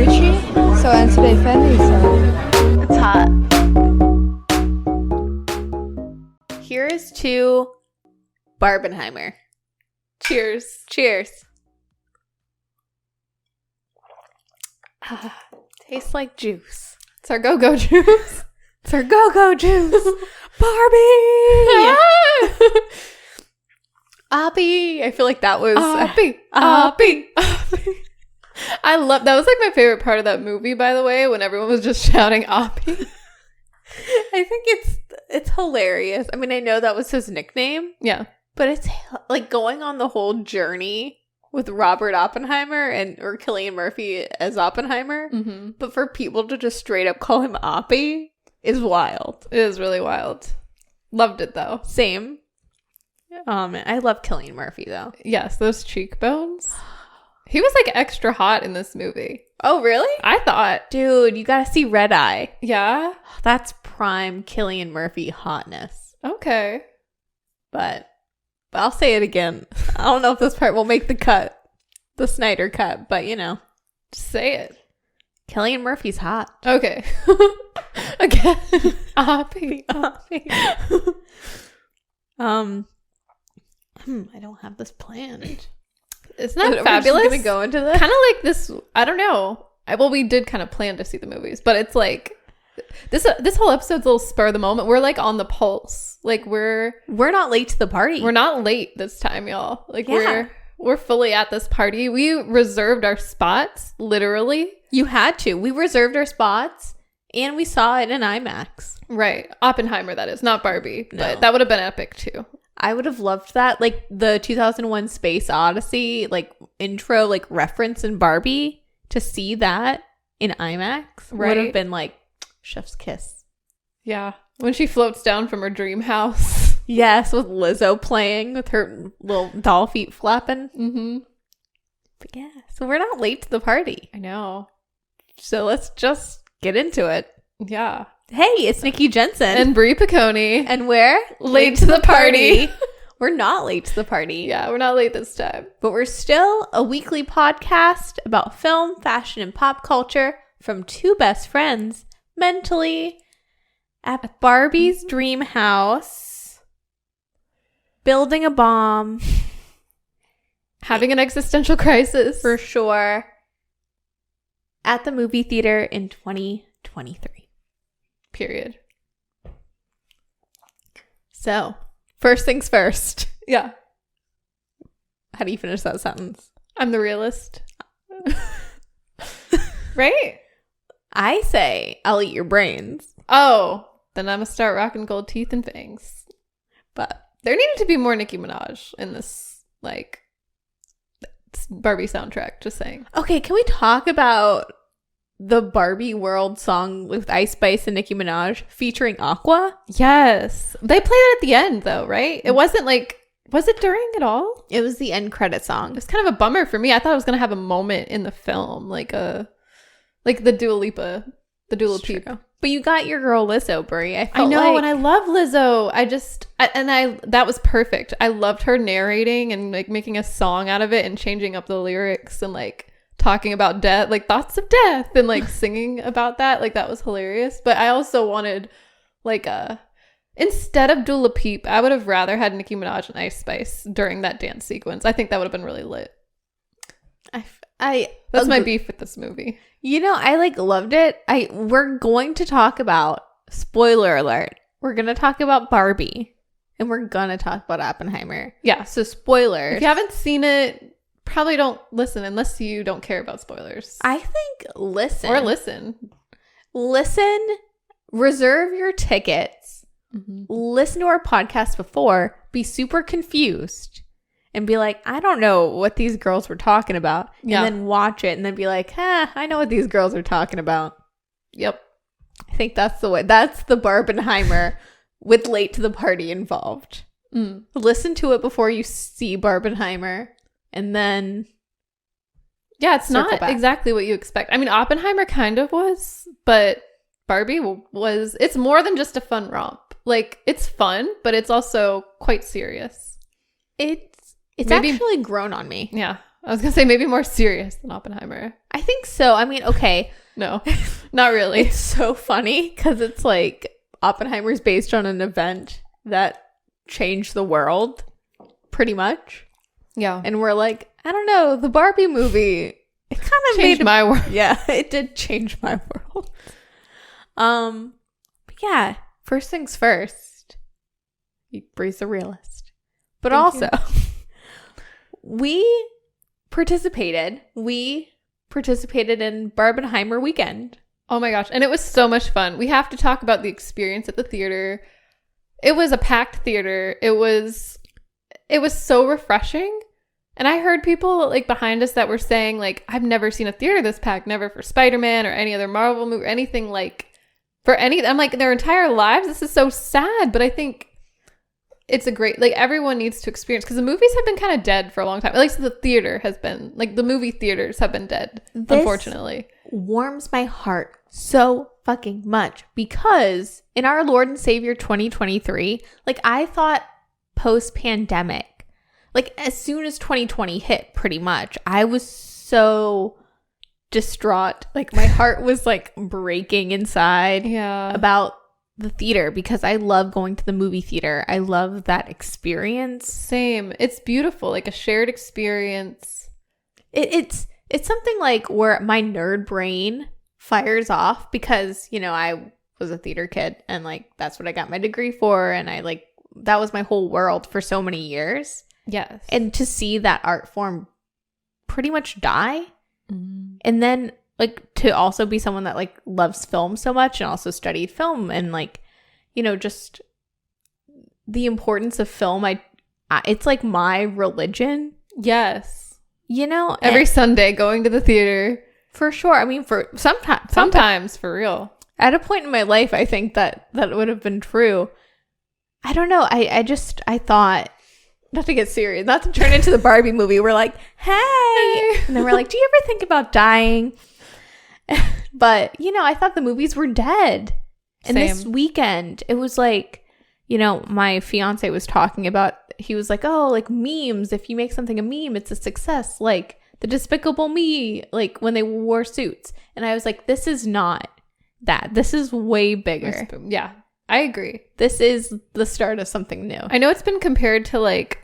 Gucci. So and today Fendi, so It's hot. Here's to Barbenheimer. Cheers. Cheers. Tastes like juice. It's our go-go juice. It's our go-go juice. Barbie! Oppy. I feel like that was Oppy. Oppy. I love that was like my favorite part of that movie, by the way, when everyone was just shouting Oppy. I think it's hilarious. I mean, I know that was his nickname, Yeah. but it's like going on the whole journey with Robert Oppenheimer or Cillian Murphy as Oppenheimer. Mm-hmm. But for people to just straight up call him Oppy is wild. It is really wild. Loved it though. Same. I love Cillian Murphy though. Yes, those cheekbones. He was like extra hot in this movie. Oh, really? I thought. Dude, you gotta see Red Eye. Yeah. That's prime Cillian Murphy hotness. Okay. But I'll say it again. I don't know if this part will make the cut. The Snyder cut, but you know. Just say it. Cillian Murphy's hot. Okay. Again. Oppy. I don't have this planned. Isn't that Are we fabulous? just gonna go into this? Kind of like this. I don't know. Well, we did kind of plan to see the movies, but it's like this whole episode's a little spur of the moment. We're like on the pulse. Like we're not late to the party. We're not late this time, y'all. Like Yeah. we're fully at this party. We reserved our spots, literally. You had to. We reserved our spots and we saw it in IMAX. Right. Oppenheimer, that is, not Barbie. No. But that would have been epic too. I would have loved that. Like the 2001 Space Odyssey, like intro, like reference in Barbie, to see that in IMAX would Right. have been like chef's kiss. Yeah. When she floats down from her dream house. Yes, with Lizzo playing with her little doll feet flapping. Mm-hmm. But yeah, so we're not late to the party. I know. So let's just get into it. Yeah. Hey, it's Nikki Jensen. And Brie Piccone. And we're Late to the party. We're not late to the party. Yeah, we're not late this time. But we're still a weekly podcast about film, fashion, and pop culture from two best friends mentally at Barbie's dream house, building a bomb. Having an existential crisis. For sure. At the movie theater in 2023. Period. So, first things first. Yeah. How do you finish that sentence? I'm the realist. Right? I say, I'll eat your brains. Oh, then I'm gonna start rocking gold teeth and fangs. But There needed to be more Nicki Minaj in this, like, Barbie soundtrack, just saying. okay, can we talk about the Barbie World song with Ice Spice and Nicki Minaj featuring Aqua? Yes. They played it at the end, though, right? It wasn't like, was it during at all? It was the end credit song. It was kind of a bummer for me. I thought I was going to have a moment in the film, like the Dua Lipa, the Dua It's Peep. true. But you got your girl Lizzo, Brie. I I know, like, and I love Lizzo. That was perfect. I loved her narrating and like making a song out of it and changing up the lyrics and like talking about death, like thoughts of death, and like singing about that. Like that was hilarious. But I also wanted like instead of Dua Peep, I would have rather had Nicki Minaj and Ice Spice during that dance sequence. I think that would have been really lit. That's my beef with this movie. You know, I like loved it. We're going to talk about, spoiler alert, we're going to talk about Barbie and we're going to talk about Oppenheimer. Yeah. So spoilers. If you haven't seen it, probably don't listen unless you don't care about spoilers. I think listen. Or listen. Listen, reserve your tickets, listen to our podcast before, be super confused, and be like, I don't know what these girls were talking about. Yeah. And then watch it and then be like, I know what these girls are talking about. Yep. I think that's the way. That's the Barbenheimer with late to the party involved. Listen to it before you see Barbenheimer. And then yeah, it's circle not back. exactly what you expect. I mean, Oppenheimer kind of was, but Barbie was, it's more than just a fun romp. Like, it's fun, but it's also quite serious. It's Maybe- actually grown on me. Yeah. I was going to say maybe more serious than Oppenheimer. I think so. I mean, okay. No, not really. It's so funny because it's like Oppenheimer's based on an event that changed the world, pretty much. Yeah. And we're like, I don't know, the Barbie movie, it kind of Changed my world. Yeah, it did change my world. But yeah, first things first. Bree's a realist. But Thank also, we participated in Barbenheimer Weekend. Oh my gosh. And it was so much fun. We have to talk about the experience at the theater. It was a packed theater. It was so refreshing. And I heard people like behind us that were saying like, I've never seen a theater this packed, never for Spider-Man or any other Marvel movie or anything like for any. I'm like, their entire lives, this is so sad. But I think it's a great, like everyone needs to experience, because the movies have been kind of dead for a long time. At least the theater has been, like the movie theaters have been dead, unfortunately. Warms my heart so fucking much because in our Lord and Savior 2023, like I thought post-pandemic, like as soon as 2020 hit, pretty much, I was so distraught. Like my heart was like breaking inside about the theater because I love going to the movie theater. I love that experience. Same. It's beautiful, like a shared experience. It's something like where my nerd brain fires off because, you know, I was a theater kid and like that's what I got my degree for, and I like that was my whole world for so many years. Yes. And to see that art form pretty much die, and then like to also be someone that like loves film so much and also studied film and like, you know, just the importance of film. It's like my religion. Yes. You know, every Sunday going to the theater. For sure. I mean, for sometimes for real. At a point in my life, I think that would have been true. I don't know. I thought, not to get serious, not to turn into the Barbie movie. We're like, hey. And then we're like, do you ever think about dying? But, you know, I thought the movies were dead. And this weekend, it was like, you know, my fiance was talking about, he was like, oh, like memes. If you make something a meme, it's a success. Like the Despicable Me, like when they wore suits. And I was like, this is not that. This is way bigger. Yeah, I agree. This is the start of something new. I know it's been compared to like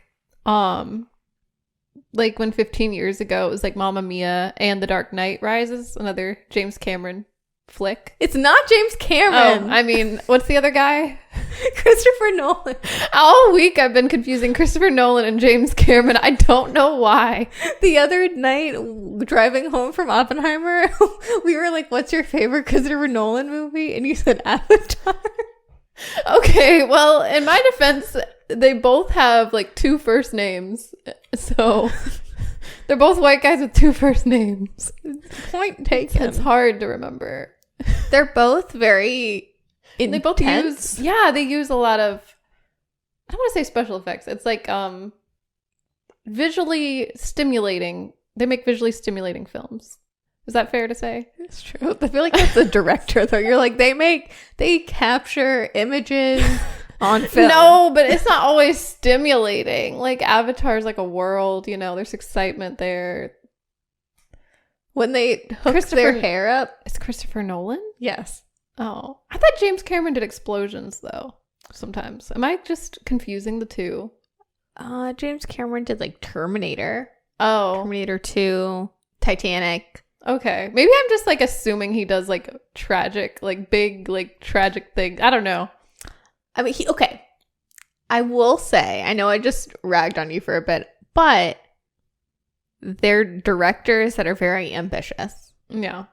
when 15 years ago it was like Mamma Mia and The Dark Knight Rises, another James Cameron flick. It's not James Cameron. Oh, I mean, what's the other guy? Christopher Nolan. All week I've been confusing Christopher Nolan and James Cameron. I don't know why. The other night, driving home from Oppenheimer, we were like, what's your favorite Christopher Nolan movie? And you said Avatar. Okay, well, in my defense, they both have like two first names. So they're both white guys with two first names. Point taken. It's hard to remember. They're both very intense. They both use a lot of, I don't want to say special effects. It's like visually stimulating. They make visually stimulating films. Is that fair to say? It's true. I feel like that's the director though. You're like, they capture images on film. No, but it's not always stimulating. Like Avatar's like a world, you know, there's excitement there. When they hook their hair up. Is Christopher Nolan? Yes. Oh. I thought James Cameron did explosions though. Sometimes. Am I just confusing the two? James Cameron did like Terminator. Oh. Terminator 2, Titanic. Okay. Maybe I'm just like assuming he does like tragic, like big, like tragic things. I don't know. I mean, okay. I will say, I know I just ragged on you for a bit, but they're directors that are very ambitious. Yeah.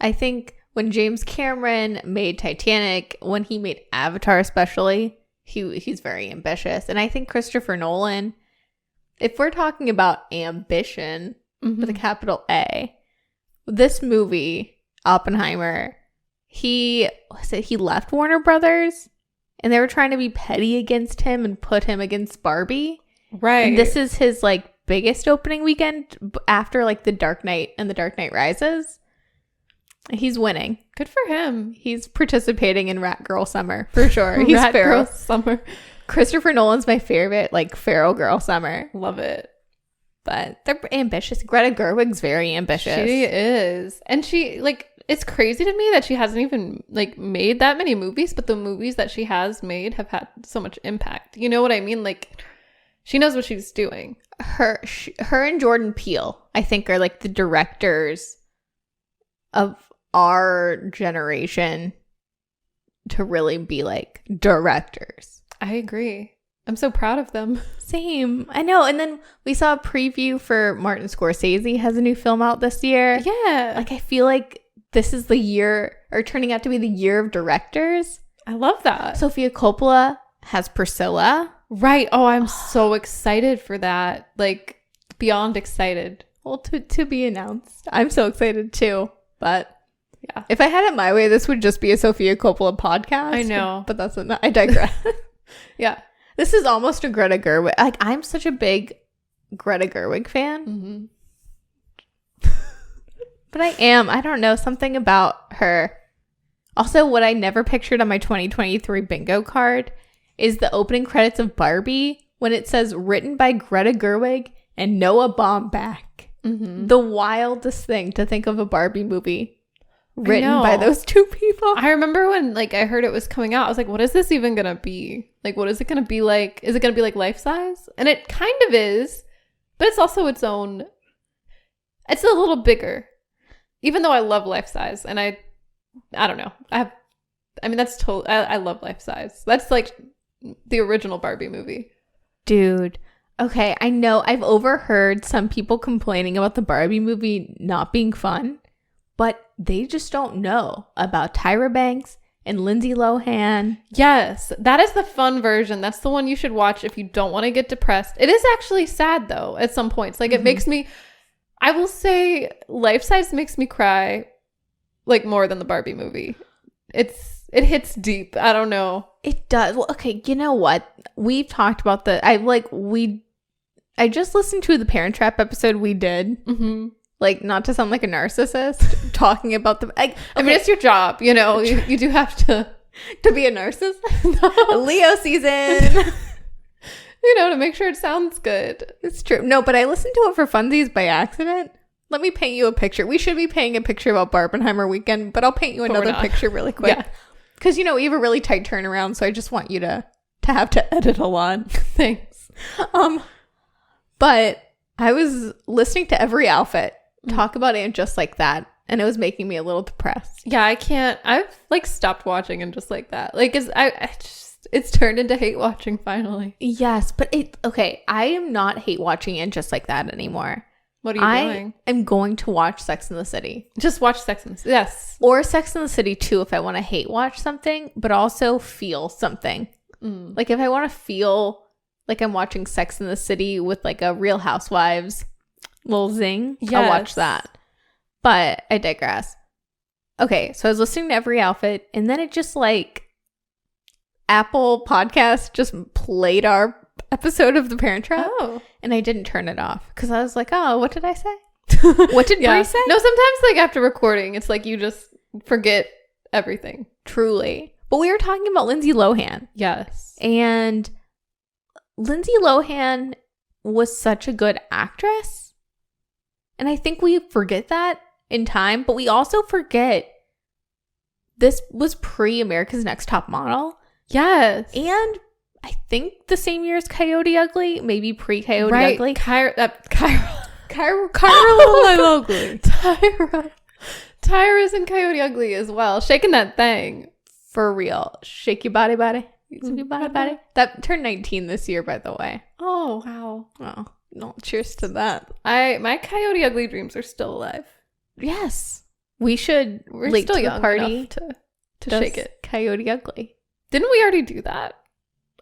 I think when James Cameron made Titanic, when he made Avatar especially, he's very ambitious. And I think Christopher Nolan, if we're talking about ambition with a capital A, this movie, Oppenheimer, he left Warner Brothers and they were trying to be petty against him and put him against Barbie. Right. And this is his like biggest opening weekend after like The Dark Knight and The Dark Knight Rises. He's winning. Good for him. He's participating in Rat Girl Summer for sure. He's Rat feral. Girl Summer. Christopher Nolan's my favorite, like feral girl summer. Love it. but they're ambitious. Greta Gerwig's very ambitious. She is. And she, like, it's crazy to me that she hasn't even, like, made that many movies, but the movies that she has made have had so much impact. You know what I mean? Like, she knows what she's doing. Her and Jordan Peele, I think, are like the directors of our generation to really be like directors. I agree. I'm so proud of them. Same. I know. And then we saw a preview for Martin Scorsese has a new film out this year. Yeah. Like, I feel like this is the year, or turning out to be the year of directors. I love that. Sofia Coppola has Priscilla. Right. Oh, I'm so excited for that. Like, beyond excited. Well, to be announced. I'm so excited too. But yeah, if I had it my way, this would just be a Sofia Coppola podcast. I know. But that's not, I digress. Yeah. This is almost a Greta Gerwig. Like, I'm such a big Greta Gerwig fan. Mm-hmm. But I am. I don't know. Something about her. Also, what I never pictured on my 2023 bingo card is the opening credits of Barbie when it says written by Greta Gerwig and Noah Baumbach. Mm-hmm. The wildest thing to think of a Barbie movie written by those two people. I remember when, like, I heard it was coming out, I was like, what is this even gonna be? Like, what is it gonna be like? Is it gonna be like life size? And it kind of is, but it's also its own. It's a little bigger, even though I love life size, and I don't know. I mean, that's totally. I love life size. That's like the original Barbie movie, dude. Okay, I know I've overheard some people complaining about the Barbie movie not being fun, but they just don't know about Tyra Banks and Lindsay Lohan. Yes, that is the fun version. That's the one you should watch if you don't want to get depressed. It is actually sad, though, at some points. Like, it makes me, I will say, life size makes me cry, like, more than the Barbie movie. It hits deep. I don't know. It does. Well, okay, you know what? We've talked about I just listened to the Parent Trap episode we did. Mm-hmm. Like, not to sound like a narcissist, talking about the... I mean, it's your job, you know? You do have to be a narcissist. No. Leo season. You know, to make sure it sounds good. It's true. No, but I listened to it for funsies by accident. Let me paint you a picture. We should be painting a picture about Barbenheimer Weekend, but I'll paint you another picture really quick. Because, you know, we have a really tight turnaround, so I just want you to have to edit a lot. Thanks. But I was listening to Every Outfit talk about it just like that, and it was making me a little depressed. Yeah, I can't. I've like stopped watching and just like that. Like, it's turned into hate watching finally. Yes, but I am not hate watching it just like that anymore. What are you doing? I'm going to watch Sex and the City. Just watch Sex and the City. Yes. Or Sex and the City 2 if I want to hate watch something, but also feel something. Like, if I want to feel like I'm watching Sex and the City with like a Real Housewives little zing, I'll watch that. But I digress. Okay, so I was listening to Every Outfit, and then it just like Apple Podcast just played our episode of The Parent Trap. Oh. And I didn't turn it off because I was like, oh, what did I say? What did Brie say? No, sometimes like after recording, it's like you just forget everything. Truly. But we were talking about Lindsay Lohan. Yes. And Lindsay Lohan was such a good actress. And I think we forget that in time, but we also forget this was pre-America's Next Top Model. Yes. And I think the same year as Coyote Ugly, maybe pre-Coyote Ugly. Tyra's in Coyote Ugly as well. Shaking that thing. For real. Shake your body. Shake your body. That turned 19 this year, by the way. Oh, wow. Oh, no, cheers to that. My Coyote Ugly dreams are still alive. Yes. We're still to young the party enough to shake it. Coyote Ugly. Didn't we already do that?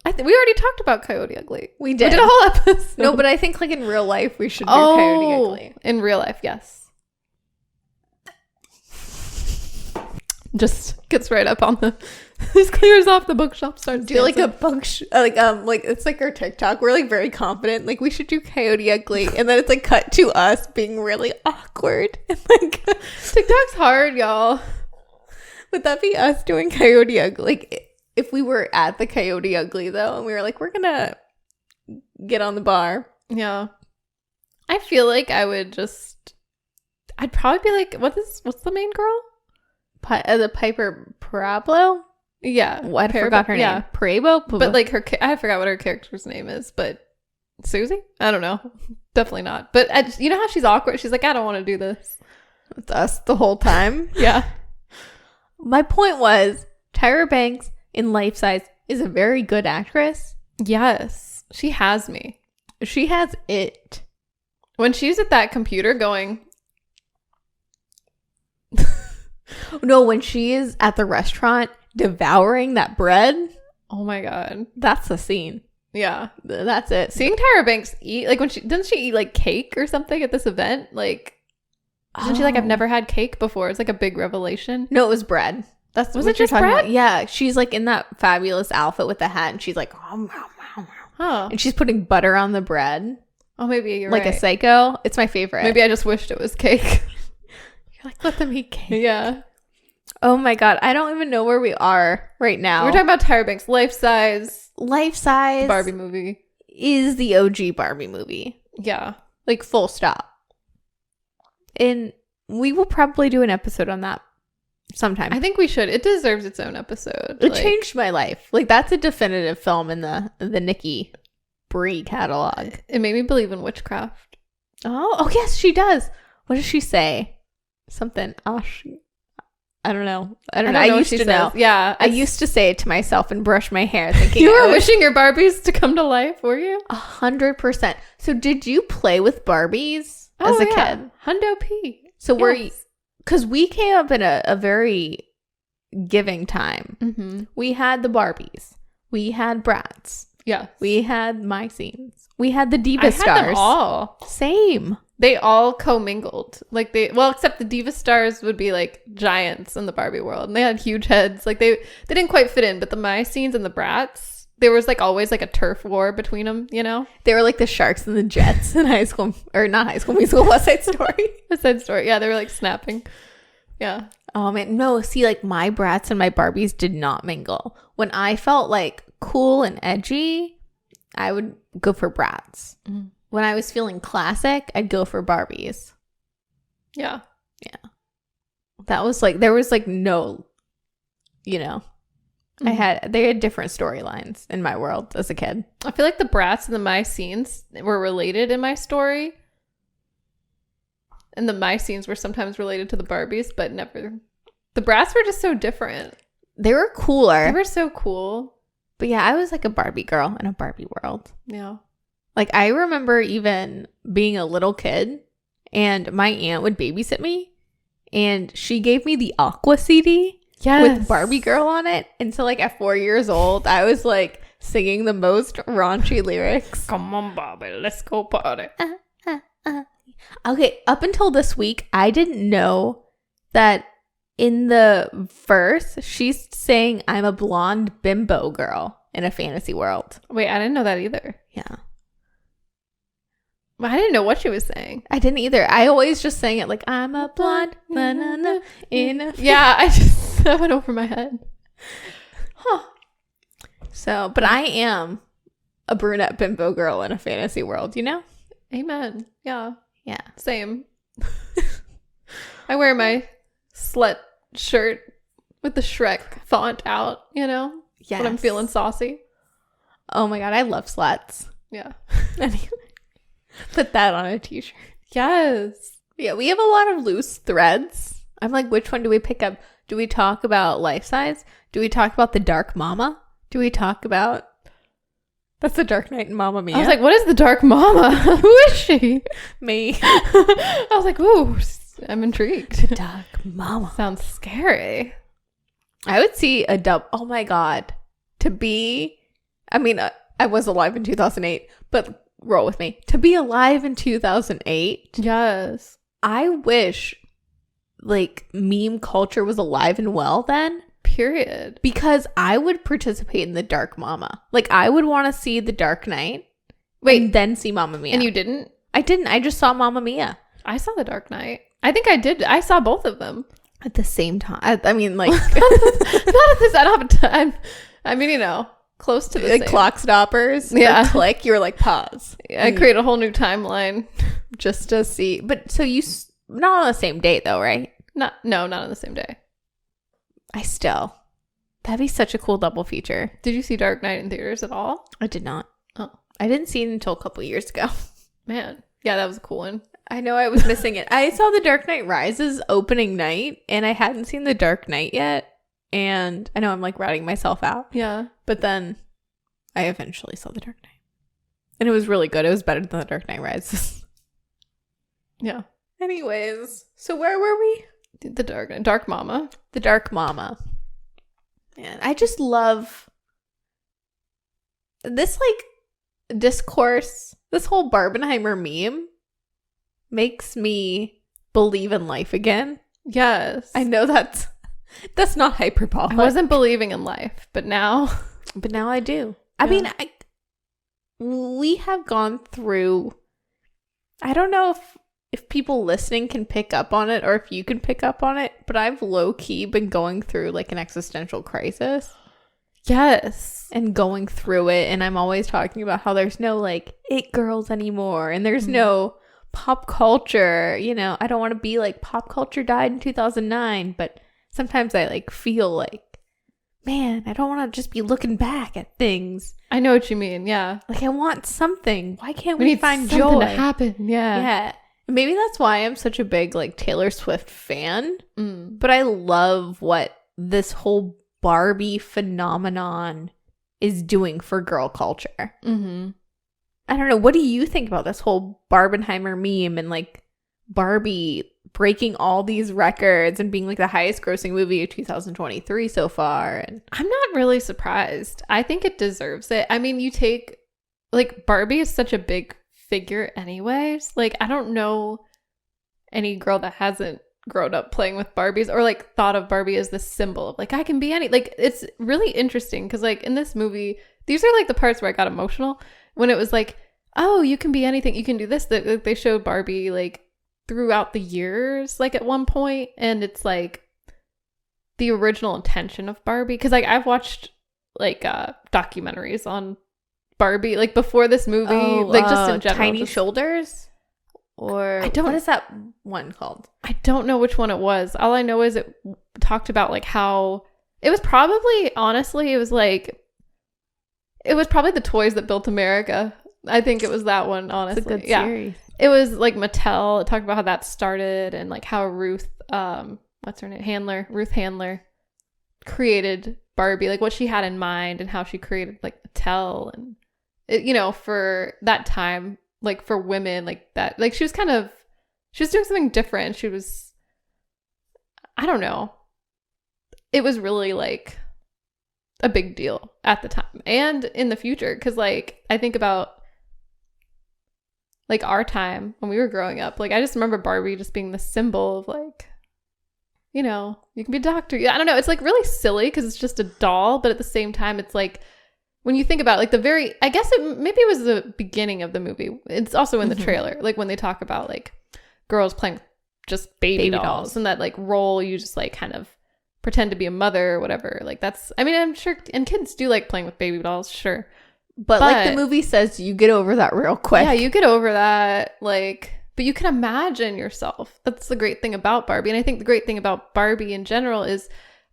We already talked about Coyote Ugly. We did a whole episode. No, but I think like in real life we should do Coyote Ugly. In real life, yes. Just gets right up on the just clears off the bookshelf, starts do like a book like it's like our TikTok. We're like very confident. Like we should do Coyote Ugly, and then it's like cut to us being really awkward. And like TikTok's hard, y'all. Would that be us doing Coyote Ugly? Like if we were at the Coyote Ugly though, and we were like, we're gonna get on the bar. Yeah. I feel like I'd probably be like, what's the main girl? The Piper Parablo? Yeah. I forgot her name. Parabo? But like I forgot what her character's name is, but Susie? I don't know. Definitely not. But you know how she's awkward? She's like, I don't want to do this. It's us the whole time. Yeah. My point was, Tyra Banks in Life Size is a very good actress. Yes. She has me. She has it. When she's at that computer going... No, when she is at the restaurant devouring that bread. Oh my God. That's the scene. Yeah. That's it. Seeing Tyra Banks eat, like didn't she eat like cake or something at this event? Like, isn't she like, I've never had cake before? It's like a big revelation. No, it was bread. Was what it you're just talking bread? about. Yeah. She's like in that fabulous outfit with the hat and she's like, Huh. and she's putting butter on the bread. Oh, maybe you're like right. a psycho. It's my favorite. Maybe I just wished it was cake. You're like, let them eat cake. Yeah. Oh my God. I don't even know where we are right now. We're talking about Tyra Banks. Life Size Barbie movie is the OG Barbie movie. Yeah. Like full stop. And we will probably do an episode on that sometime. I think we should. It deserves its own episode. It changed my life. Like that's a definitive film in the Nikki Brie catalog. It made me believe in witchcraft. Oh yes, she does. What does she say? Something. I don't know. I used to know. Yeah. I used to say it to myself and brush my hair thinking you were wishing your Barbies to come to life, were you? 100%. So did you play with Barbies as a kid? Hundo P. So were you, because we came up in a very giving time. Mm-hmm. We had the Barbies. We had Bratz. Yeah. We had My Scenes. We had the Diva I Stars. had them all. Same. They all commingled. Like except the Diva Stars would be like giants in the Barbie world. And they had huge heads. Like they didn't quite fit in, but the My Scenes and the Bratz, there was like always like a turf war between them, you know? They were like the Sharks and the Jets in High School, or not High School Musical, West Side Story. West Side Story. Yeah, they were like snapping. Yeah. Oh man, no, see, like my Bratz and my Barbies did not mingle. When I felt like cool and edgy, I would go for Bratz. Mm. When I was feeling classic, I'd go for Barbies. Yeah. Yeah. That was like, there was like no, you know, they had different storylines in my world as a kid. I feel like the Bratz and the My Scenes were related in my story. And the My Scenes were sometimes related to the Barbies, but never. The Bratz were just so different. They were cooler. They were so cool. But yeah, I was like a Barbie girl in a Barbie world. Yeah. Like I remember even being a little kid and my aunt would babysit me and she gave me the Aqua CD with Barbie Girl on it. And so like at 4 years old, I was like singing the most raunchy lyrics. Come on, Barbie, let's go party. Okay, up until this week, I didn't know that in the verse, she's saying I'm a blonde bimbo girl in a fantasy world. Wait, I didn't know that either. Yeah. I didn't know what she was saying. I didn't either. I always just sang it like I'm a blonde banana in a yeah, that went over my head. Huh. So, but I am a brunette bimbo girl in a fantasy world, you know? Amen. Yeah. Yeah. Same. I wear my slut shirt with the Shrek font out, you know? Yes. When I'm feeling saucy. Oh my God, I love sluts. Yeah. Anyway, put that on a t-shirt. Yes. Yeah, we have a lot of loose threads. I'm like, which one do we pick up? Do we talk about Life Size? Do we talk about The Dark Mama? Do we talk about... That's The Dark Knight and Mamma Mia. I was like, what is the Dark Mama? Who is she? Me. I was like, ooh, I'm intrigued. Dark Mama. Sounds scary. I would see a dub. Oh my God. To be... I mean, I was alive in 2008, but roll with me. To be alive in 2008. Yes. I wish like meme culture was alive and well then. Period. Because I would participate in The Dark Mama. Like I would want to see The Dark Knight. Wait, and then see Mamma Mia. And you didn't? I didn't. I just saw Mamma Mia. I saw The Dark Knight. I think I did. I saw both of them. At the same time. I mean, like... not at this. I don't have time. I mean, you know, close to the like same. clock stoppers. Yeah. Click. You were like, pause. I create a whole new timeline. just to see. But so not on the same date though, right? Not on the same day. That'd be such a cool double feature. Did you see Dark Knight in theaters at all? I did not. Oh, I didn't see it until a couple years ago. man. Yeah, that was a cool one. I know I was missing it. I saw The Dark Knight Rises opening night, and I hadn't seen The Dark Knight yet. And I know I'm like routing myself out. Yeah. But then I eventually saw The Dark Knight. And it was really good. It was better than The Dark Knight Rises. Yeah. Anyways, so where were we? The Dark Mama. The Dark Mama. Man, I just love this like discourse. This whole Barbenheimer meme makes me believe in life again. Yes. I know that's not hyperbolic. I wasn't believing in life, but now I do. Yeah. I mean, we have gone through, I don't know if people listening can pick up on it or if you can pick up on it, but I've low-key been going through like an existential crisis. Yes. And going through it, and I'm always talking about how there's no like it girls anymore, and there's no pop culture. You know, I don't want to be like pop culture died in 2009, but sometimes I like feel like, man, I don't want to just be looking back at things. I know what you mean. Yeah. Like I want something. Why can't We we need find something joy to happen. Yeah. Yeah. Maybe that's why I'm such a big like Taylor Swift fan. Mm. But I love what this whole Barbie phenomenon is doing for girl culture. Mm-hmm. I don't know. What do you think about this whole Barbenheimer meme and like Barbie breaking all these records and being like the highest grossing movie of 2023 so far? And I'm not really surprised. I think it deserves it. I mean, you take like Barbie is such a big figure anyways. Like I don't know any girl that hasn't grown up playing with Barbies or like thought of Barbie as the symbol of like I can be any, like it's really interesting because like in this movie these are like the parts where I got emotional when it was like, oh, you can be anything, you can do this. That they showed Barbie like throughout the years like at one point, and it's like the original intention of Barbie because like I've watched like documentaries on Barbie like before this movie, like just in general. Tiny Shoulders? Or what is that one called? I don't know which one it was. All I know is it talked about like how it was probably, honestly, it was probably the toys that built America. I think it was that one, honestly. It's a good series. It was like Mattel. It talked about how that started and like how Ruth, what's her name? Ruth Handler created Barbie, like what she had in mind and how she created like Mattel and, you know, for that time. Like for women like that, like she was doing something different. She was, I don't know. It was really like a big deal at the time and in the future. Cause like, I think about like our time when we were growing up, like I just remember Barbie just being the symbol of like, you know, you can be a doctor. Yeah, I don't know. It's like really silly cause it's just a doll, but at the same time, it's like, when you think about like I guess maybe it was the beginning of the movie. It's also in the trailer, like when they talk about like girls playing just baby dolls and that like role you just like kind of pretend to be a mother or whatever. Like that's, I mean, I'm sure, and kids do like playing with baby dolls, sure. But like the movie says, you get over that real quick. Yeah, you get over that. Like, but you can imagine yourself. That's the great thing about Barbie. And I think the great thing about Barbie in general is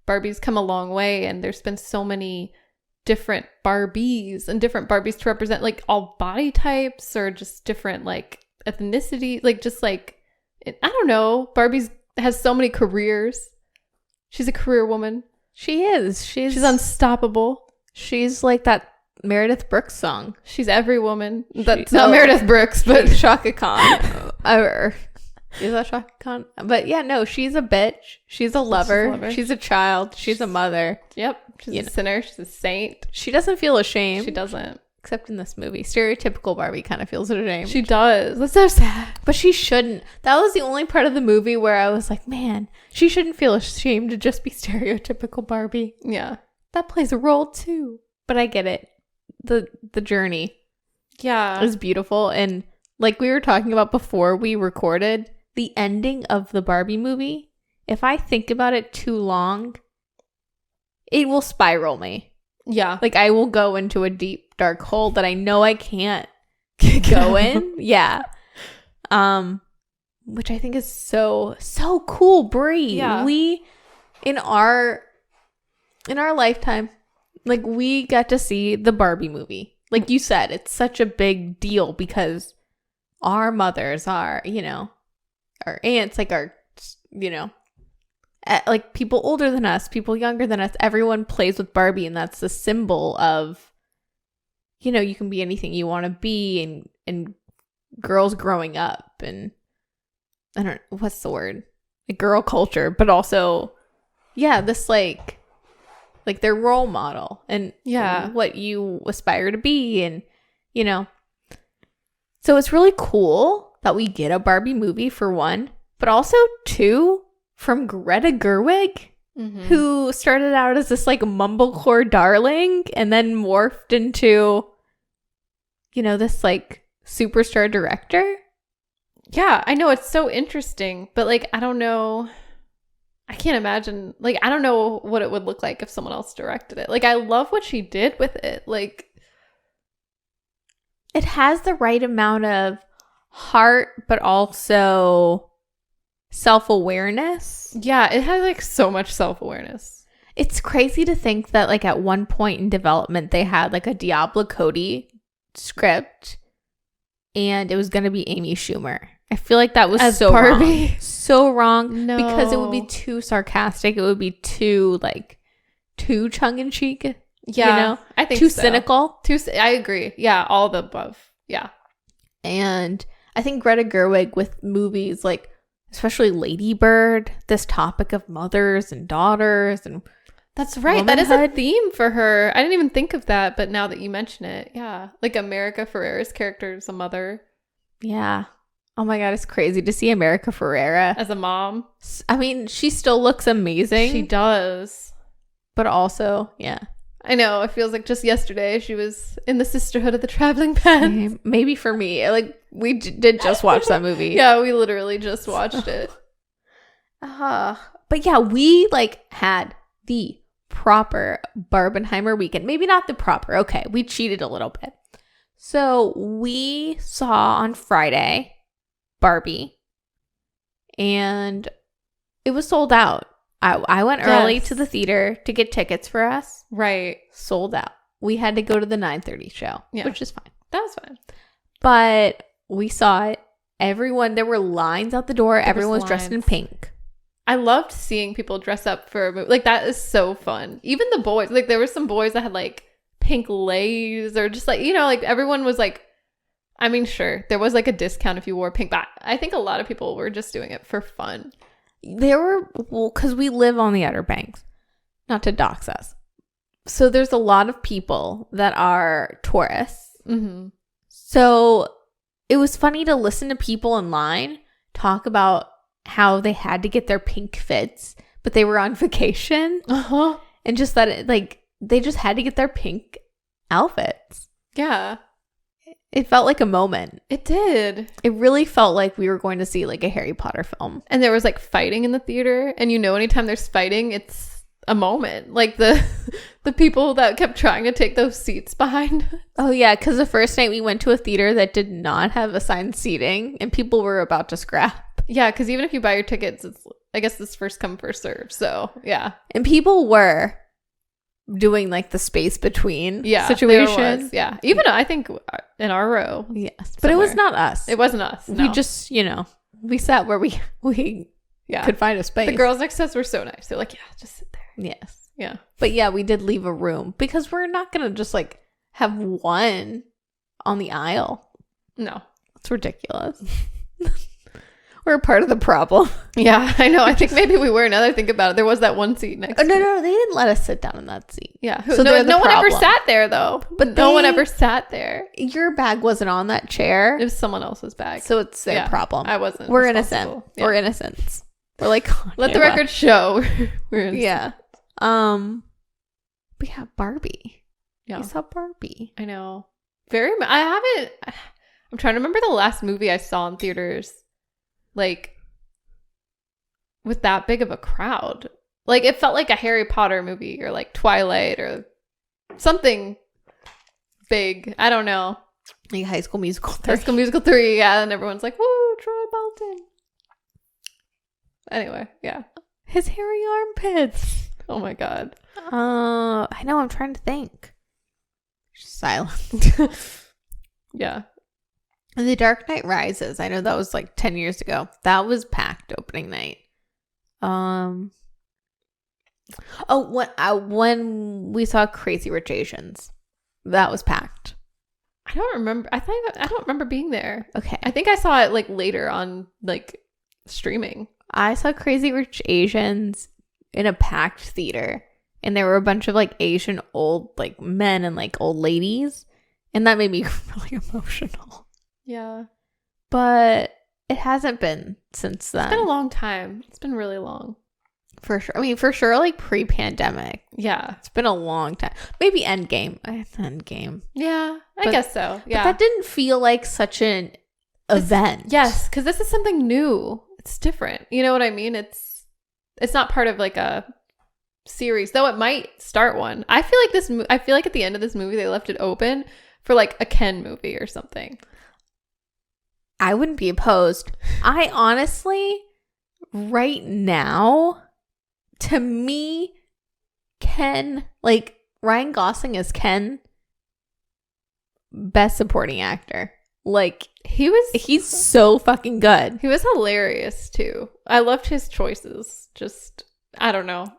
Barbie's come a long way and there's been so many different Barbies and different Barbies to represent like all body types or just different like ethnicity, like just like I don't know. Barbie's has so many careers. She's a career woman. She is. She's unstoppable. She's like that Meredith Brooks song. She's every woman. That's not Meredith Brooks, but Shaka Khan. Is that Shaka Khan? But yeah, no, she's a bitch. She's a lover. She's a child. She's a mother. Yep. She's a sinner. She's a saint. She doesn't feel ashamed. She doesn't. Except in this movie. Stereotypical Barbie kind of feels ashamed. She does. That's so sad. But she shouldn't. That was the only part of the movie where I was like, man, she shouldn't feel ashamed to just be stereotypical Barbie. Yeah. That plays a role too. But I get it. The journey. Yeah. Is beautiful. And like we were talking about before we recorded, the ending of the Barbie movie, if I think about it too long, it will spiral me. Yeah. Like I will go into a deep, dark hole that I know I can't go in. Yeah. which I think is so cool. Brie, Yeah. we in our lifetime, like, we got to see the Barbie movie. Like you said, it's such a big deal because our mothers are, our aunts, like our, like people older than us, people younger than us, everyone plays with Barbie, and that's the symbol of, you can be anything you want to be, and girls growing up, and I don't know, what's the word? Like girl culture, but also, this like their role model and what you aspire to be, and so it's really cool that we get a Barbie movie, for one, but also two, from Greta Gerwig, who started out as this like mumblecore darling and then morphed into, this like superstar director. Yeah, I know, it's so interesting, but like, I don't know. I can't imagine, like, I don't know what it would look like if someone else directed it. Like, I love what she did with it. Like, it has the right amount of heart, but also self-awareness. Yeah, it has like so much self-awareness. It's crazy to think that like at one point in development, they had like a Diablo Cody script, and it was going to be Amy Schumer. I feel like that was As so Barbie. wrong. So wrong. No. Because it would be too sarcastic. It would be too tongue-in-cheek. Yeah, I think too so. cynical. I agree. Yeah, all the above. Yeah. And I think Greta Gerwig, with movies like, especially Lady Bird, this topic of mothers and daughters, and that's right. That is a womanhood. theme for her. I didn't even think of that, but now that you mention it, yeah. Like America Ferrera's character is a mother. Yeah. Oh my God, it's crazy to see America Ferrera As a mom. I mean, she still looks amazing. She does. But also, yeah. I know. It feels like just yesterday she was in the Sisterhood of the Traveling Pants. Maybe for me. Like, we did just watch that movie. Yeah, we literally just watched it. But yeah, we like had the proper Barbenheimer weekend. Maybe not the proper. Okay, we cheated a little bit. So we saw on Friday Barbie, and it was sold out. I went early to the theater to get tickets for us. Right. Sold out. We had to go to the 9:30 show, which is fine. That was fine. But we saw it. There were lines out the door. Everyone was dressed in pink. I loved seeing people dress up for a movie. Like, that is so fun. Even the boys. Like, there were some boys that had, like, pink lace, or just, like, like, everyone was, like, I mean, sure, there was, like, a discount if you wore pink, but I think a lot of people were just doing it for fun. Because we live on the Outer Banks. Not to dox us. So there's a lot of people that are tourists. Mm-hmm. So it was funny to listen to people in line talk about how they had to get their pink fits, but they were on vacation. Uh-huh. And just that, they just had to get their pink outfits. Yeah. It felt like a moment. It did. It really felt like we were going to see like a Harry Potter film. And there was like fighting in the theater. And anytime there's fighting, it's a moment. Like the people that kept trying to take those seats behind. Oh yeah, because the first night we went to a theater that did not have assigned seating, and people were about to scrap. Yeah, because even if you buy your tickets, I guess it's first come, first serve. So yeah. And people were doing like the space between situation. There was, yeah. Even I think in our row. Yes. But it was not us. It wasn't us. No. We just, we sat where we could find a space. The girls next to us were so nice. They're like, yeah, just sit there. Yes. Yeah. But yeah, we did leave a room because we're not going to just like have one on the aisle. No. It's ridiculous. We're a part of the problem. Yeah, I know. I think maybe we were. Now that I think about it, there was that one seat next to No, they didn't let us sit down in that seat. Yeah. So no one ever sat there, though. But no one ever sat there. Your bag wasn't on that chair. It was someone else's bag. So it's their problem. I wasn't. We're innocent. Yeah. We're innocents. We're like, let the record show. We're innocent. Yeah. But yeah, Barbie. Yeah. We saw Barbie. I know. I'm trying to remember the last movie I saw in theaters, like, with that big of a crowd. Like, it felt like a Harry Potter movie or like Twilight or something big. I don't know. Like High School Musical 3. High School Musical 3, yeah, and everyone's like, woo, Troy Bolton. Anyway, yeah. His hairy armpits. Oh my god. I know, I'm trying to think. Silent. Yeah. And The Dark Knight Rises. I know that was like 10 years ago. That was packed opening night. When we saw Crazy Rich Asians, that was packed. I don't remember. I don't remember being there. Okay. I think I saw it like later on, like streaming. I saw Crazy Rich Asians in a packed theater, and there were a bunch of like Asian old like men and like old ladies, and that made me really emotional. Yeah. But it hasn't been since then. It's been a long time. It's been really long. For sure. I mean, for sure, like pre-pandemic. Yeah. It's been a long time. Maybe Endgame. Endgame. Yeah, I guess so. Yeah. But that didn't feel like such an event. Yes, because this is something new. It's different. You know what I mean? It's not part of like a series, though it might start one. I feel like at the end of this movie, they left it open for like a Ken movie or something. I wouldn't be opposed. I honestly, right now, to me, Ken, like Ryan Gosling as Ken, best supporting actor. Like he's so fucking good. He was hilarious too. I loved his choices. Just, I don't know.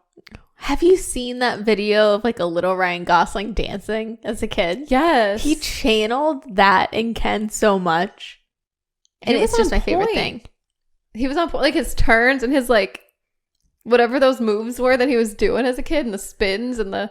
Have you seen that video of like a little Ryan Gosling dancing as a kid? Yes. He channeled that in Ken so much. And it's just my favorite thing. He was on point. Like his turns and his like, whatever those moves were that he was doing as a kid, and the spins and the.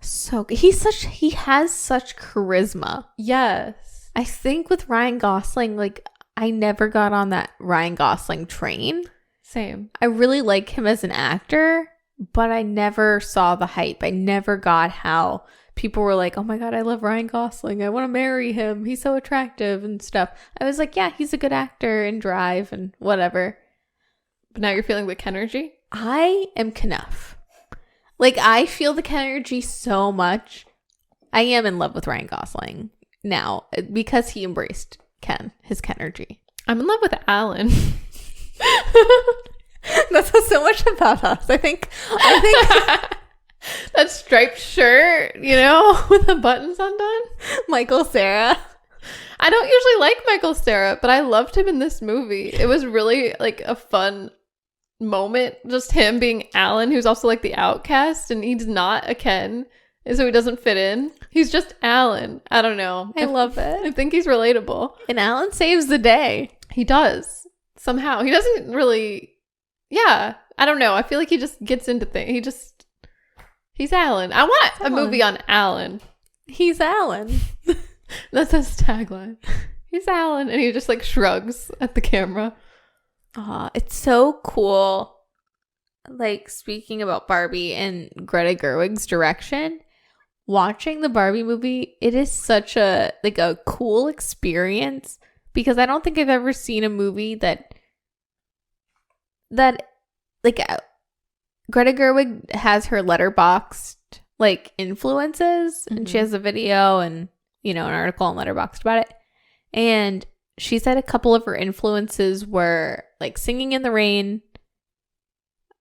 So good. He has such charisma. Yes. I think with Ryan Gosling, like I never got on that Ryan Gosling train. Same. I really like him as an actor, but I never saw the hype. I never got how people were like, oh my God, I love Ryan Gosling. I want to marry him. He's so attractive and stuff. I was like, yeah, he's a good actor and Drive and whatever. But now you're feeling the Kenergy? I am Knuff. Like, I feel the Kenergy so much. I am in love with Ryan Gosling now because he embraced his Kenergy. I'm in love with Alan. That says so much about us. I think that striped shirt, you know, with the buttons undone. Michael Cera. I don't usually like Michael Cera, but I loved him in this movie. It was really like a fun moment, just him being Alan, who's also like the outcast, and he's not a Ken, and so he doesn't fit in. He's just Alan. I don't know. I love it. I think he's relatable. And Alan saves the day. He does. Somehow. He doesn't really... Yeah. I don't know. I feel like he just gets into things. He's Alan. I want a movie on Alan. He's Alan. That's his tagline. He's Alan. And he just like shrugs at the camera. It's so cool. Like, speaking about Barbie and Greta Gerwig's direction, watching the Barbie movie, it is such a cool experience, because I don't think I've ever seen a movie that like Greta Gerwig has her Letterboxd like influences, and she has a video and, you know, an article on Letterboxd about it. And she said a couple of her influences were like Singing in the Rain,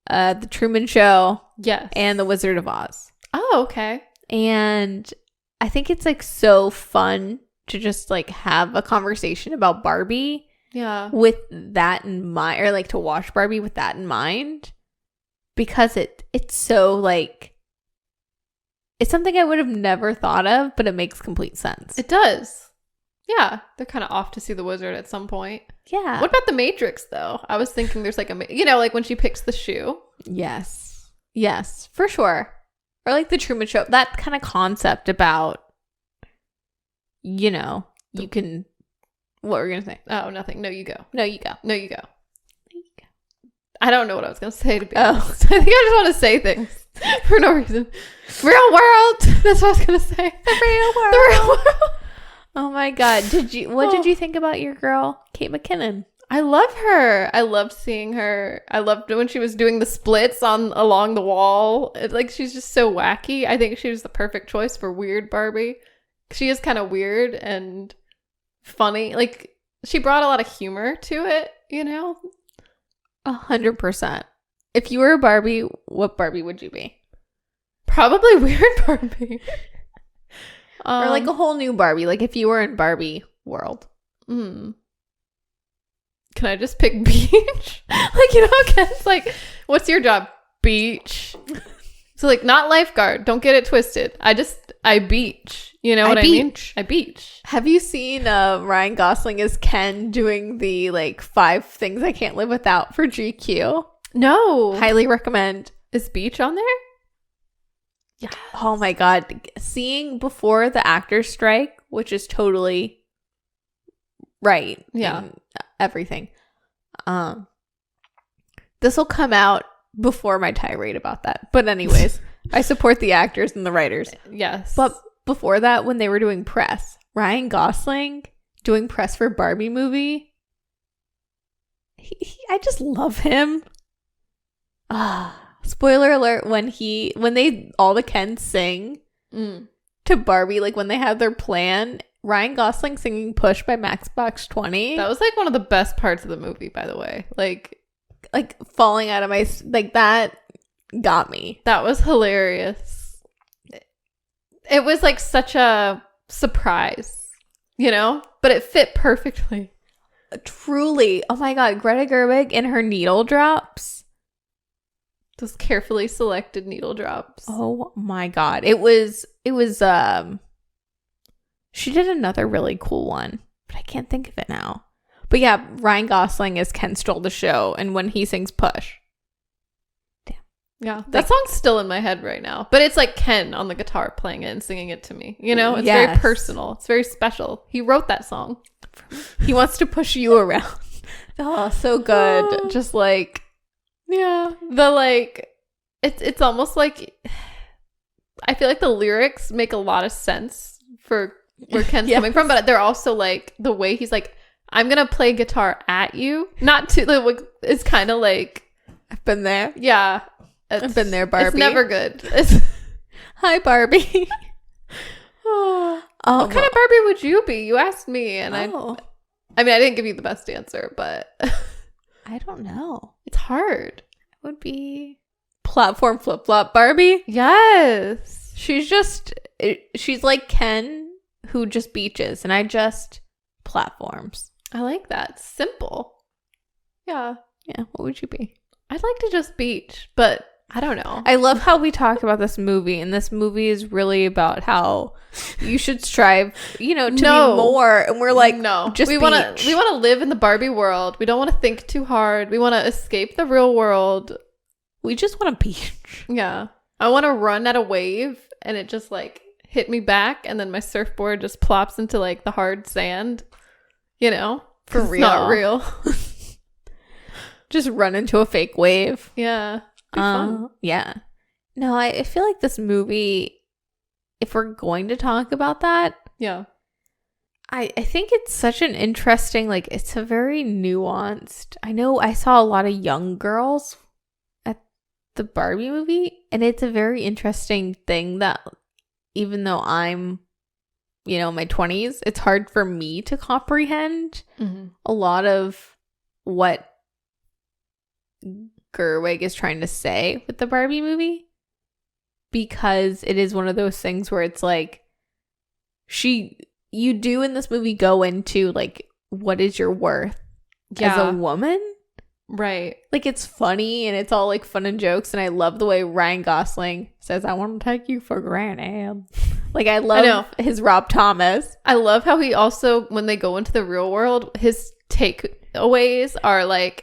The Truman Show, yes, and The Wizard of Oz. Oh, okay. And I think it's like so fun to just like have a conversation about Barbie. Yeah. With that in mind, or like to watch Barbie with that in mind, because it's so like, it's something I would have never thought of, but it makes complete sense. It does. Yeah. They're kind of off to see the wizard at some point. Yeah. What about the Matrix though? I was thinking there's like like when she picks the shoe. Yes. Yes, for sure. Or like the Truman Show, that kind of concept about, you know, you can... What were we going to say? Oh, nothing. No, you go. No, you go. No, you go. No, you go. I don't know what I was going to say, to be honest. I think I just want to say things for no reason. Real world. That's what I was going to say. The real world. The real world. Oh my God. What did you think about your girl, Kate McKinnon? I love her. I loved seeing her. I loved when she was doing the splits along the wall. She's just so wacky. I think she was the perfect choice for weird Barbie. She is kind of weird and funny. Like, she brought a lot of humor to it, you know? 100%. If you were a Barbie, what Barbie would you be? Probably weird Barbie. Or like a whole new Barbie. Like if you were in Barbie world. Can I just pick beach? Like, you know, Ken's like, what's your job? Beach. So like, not lifeguard. Don't get it twisted. I beach. You know what I mean? I beach. Have you seen Ryan Gosling as Ken doing the like 5 things I can't live without for GQ? No. Highly recommend. Is beach on there? Yeah. Oh my God. Seeing before the actors strike, which is totally right. Yeah. And everything. This will come out before my tirade about that. But anyways, I support the actors and the writers. Yes. But before that, when they were doing press, Ryan Gosling doing press for Barbie movie, I just love him. Spoiler alert, when they all the Kens sing to Barbie, like when they have their plan, Ryan Gosling singing Push by Matchbox 20. That was like one of the best parts of the movie, by the way. Like falling out of my, like that got me. That was hilarious. It was like such a surprise, you know? But it fit perfectly. Truly. Oh my God. Greta Gerwig and her needle drops. Those carefully selected needle drops. Oh my God. It was she did another really cool one, but I can't think of it now. But yeah, Ryan Gosling as Ken stole the show, and when he sings Push. Damn. Yeah. That song's still in my head right now. But it's like Ken on the guitar playing it and singing it to me. You know? It's very personal. It's very special. He wrote that song. He wants to push you around. Oh, so good. Oh. Just like, yeah. The like, it's almost like, I feel like the lyrics make a lot of sense for where Ken's coming from, but they're also like, the way he's like, I'm gonna play guitar at you. Not to, like, it's kind of like, I've been there. Yeah. I've been there, Barbie. It's never good. Hi, Barbie. What kind of Barbie would you be? You asked me, and I mean, I didn't give you the best answer, but I don't know. It's hard. It would be platform flip-flop Barbie. Yes. She's like Ken who just beaches, and I just platforms. I like that. Simple. Yeah. Yeah. What would you be? I'd like to just beach, but I don't know. I love how we talk about this movie, and this movie is really about how you should strive, to be more. And we're like, no, just we want to live in the Barbie world. We don't want to think too hard. We want to escape the real world. We just want to beach. Yeah. I want to run at a wave and it just like hit me back, and then my surfboard just plops into like the hard sand, for real. It's not real. Just run into a fake wave. Yeah. Be fun. Yeah. No, I feel like this movie, if we're going to talk about that, yeah, I think it's such an interesting, like, it's a very nuanced. I know I saw a lot of young girls at the Barbie movie, and it's a very interesting thing that even though I'm, my 20s, it's hard for me to comprehend a lot of what Gerwig is trying to say with the Barbie movie, because it is one of those things where it's like you do in this movie go into like, what is your worth as a woman, right? Like, it's funny and it's all like fun and jokes, and I love the way Ryan Gosling says, I want to take you for granted. Like, I love his Rob Thomas. I love how he also, when they go into the real world, his takeaways are like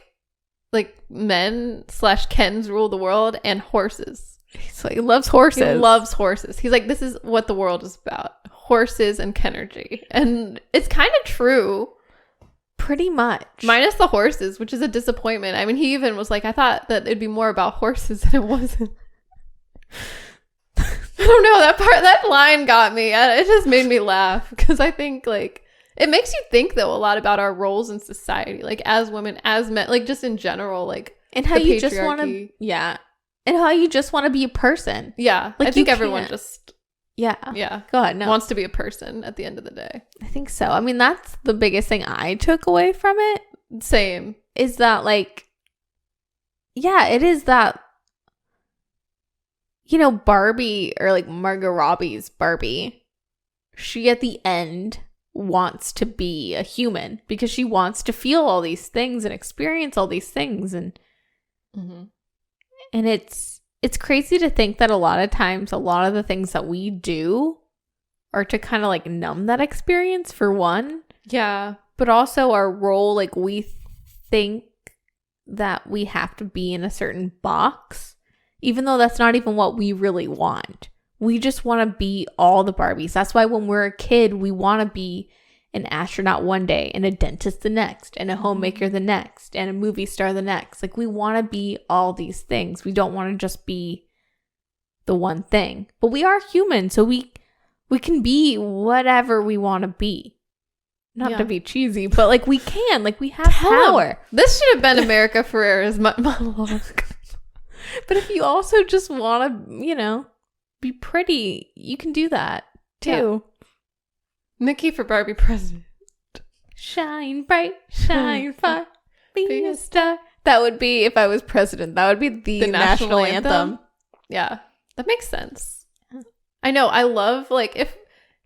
men / Kens rule the world, and horses. So he loves horses. He loves horses. He's like, this is what the world is about. Horses and Kenergy. And it's kind of true. Pretty much. Minus the horses, which is a disappointment. I mean, he even was like, I thought that it'd be more about horses than it wasn't. I don't know. That line got me. It just made me laugh, because I think like, it makes you think, though, a lot about our roles in society, like as women, as men, like just in general, like, and how you just want to, and how you just want to be a person. Yeah, like, I think everyone just Yeah. Yeah. Go ahead. No. Wants to be a person at the end of the day. I think so. I mean, that's the biggest thing I took away from it. Same. Is that like, yeah, it is that, you know, Barbie, or like Margot Robbie's Barbie, she at the end wants to be a human because she wants to feel all these things and experience all these things. And and it's crazy to think that a lot of times, a lot of the things that we do are to kind of like numb that experience, for one. Yeah. But also our role, like we think that we have to be in a certain box, even though that's not even what we really want. We just want to be all the Barbies. That's why when we're a kid, we want to be an astronaut one day, and a dentist the next, and a homemaker the next, and a movie star the next. Like, we want to be all these things. We don't want to just be the one thing. But we are human, so we can be whatever we want to be. Not to be cheesy, but like we can. Like, we have power. This should have been America Ferrera's monologue. But if you also just want to, you know, be pretty, you can do that too. Nikki for Barbie president. Shine bright, shine far, be a star. That would be, if I was president, that would be the national anthem. Yeah, that makes sense. I know. I love, like, if,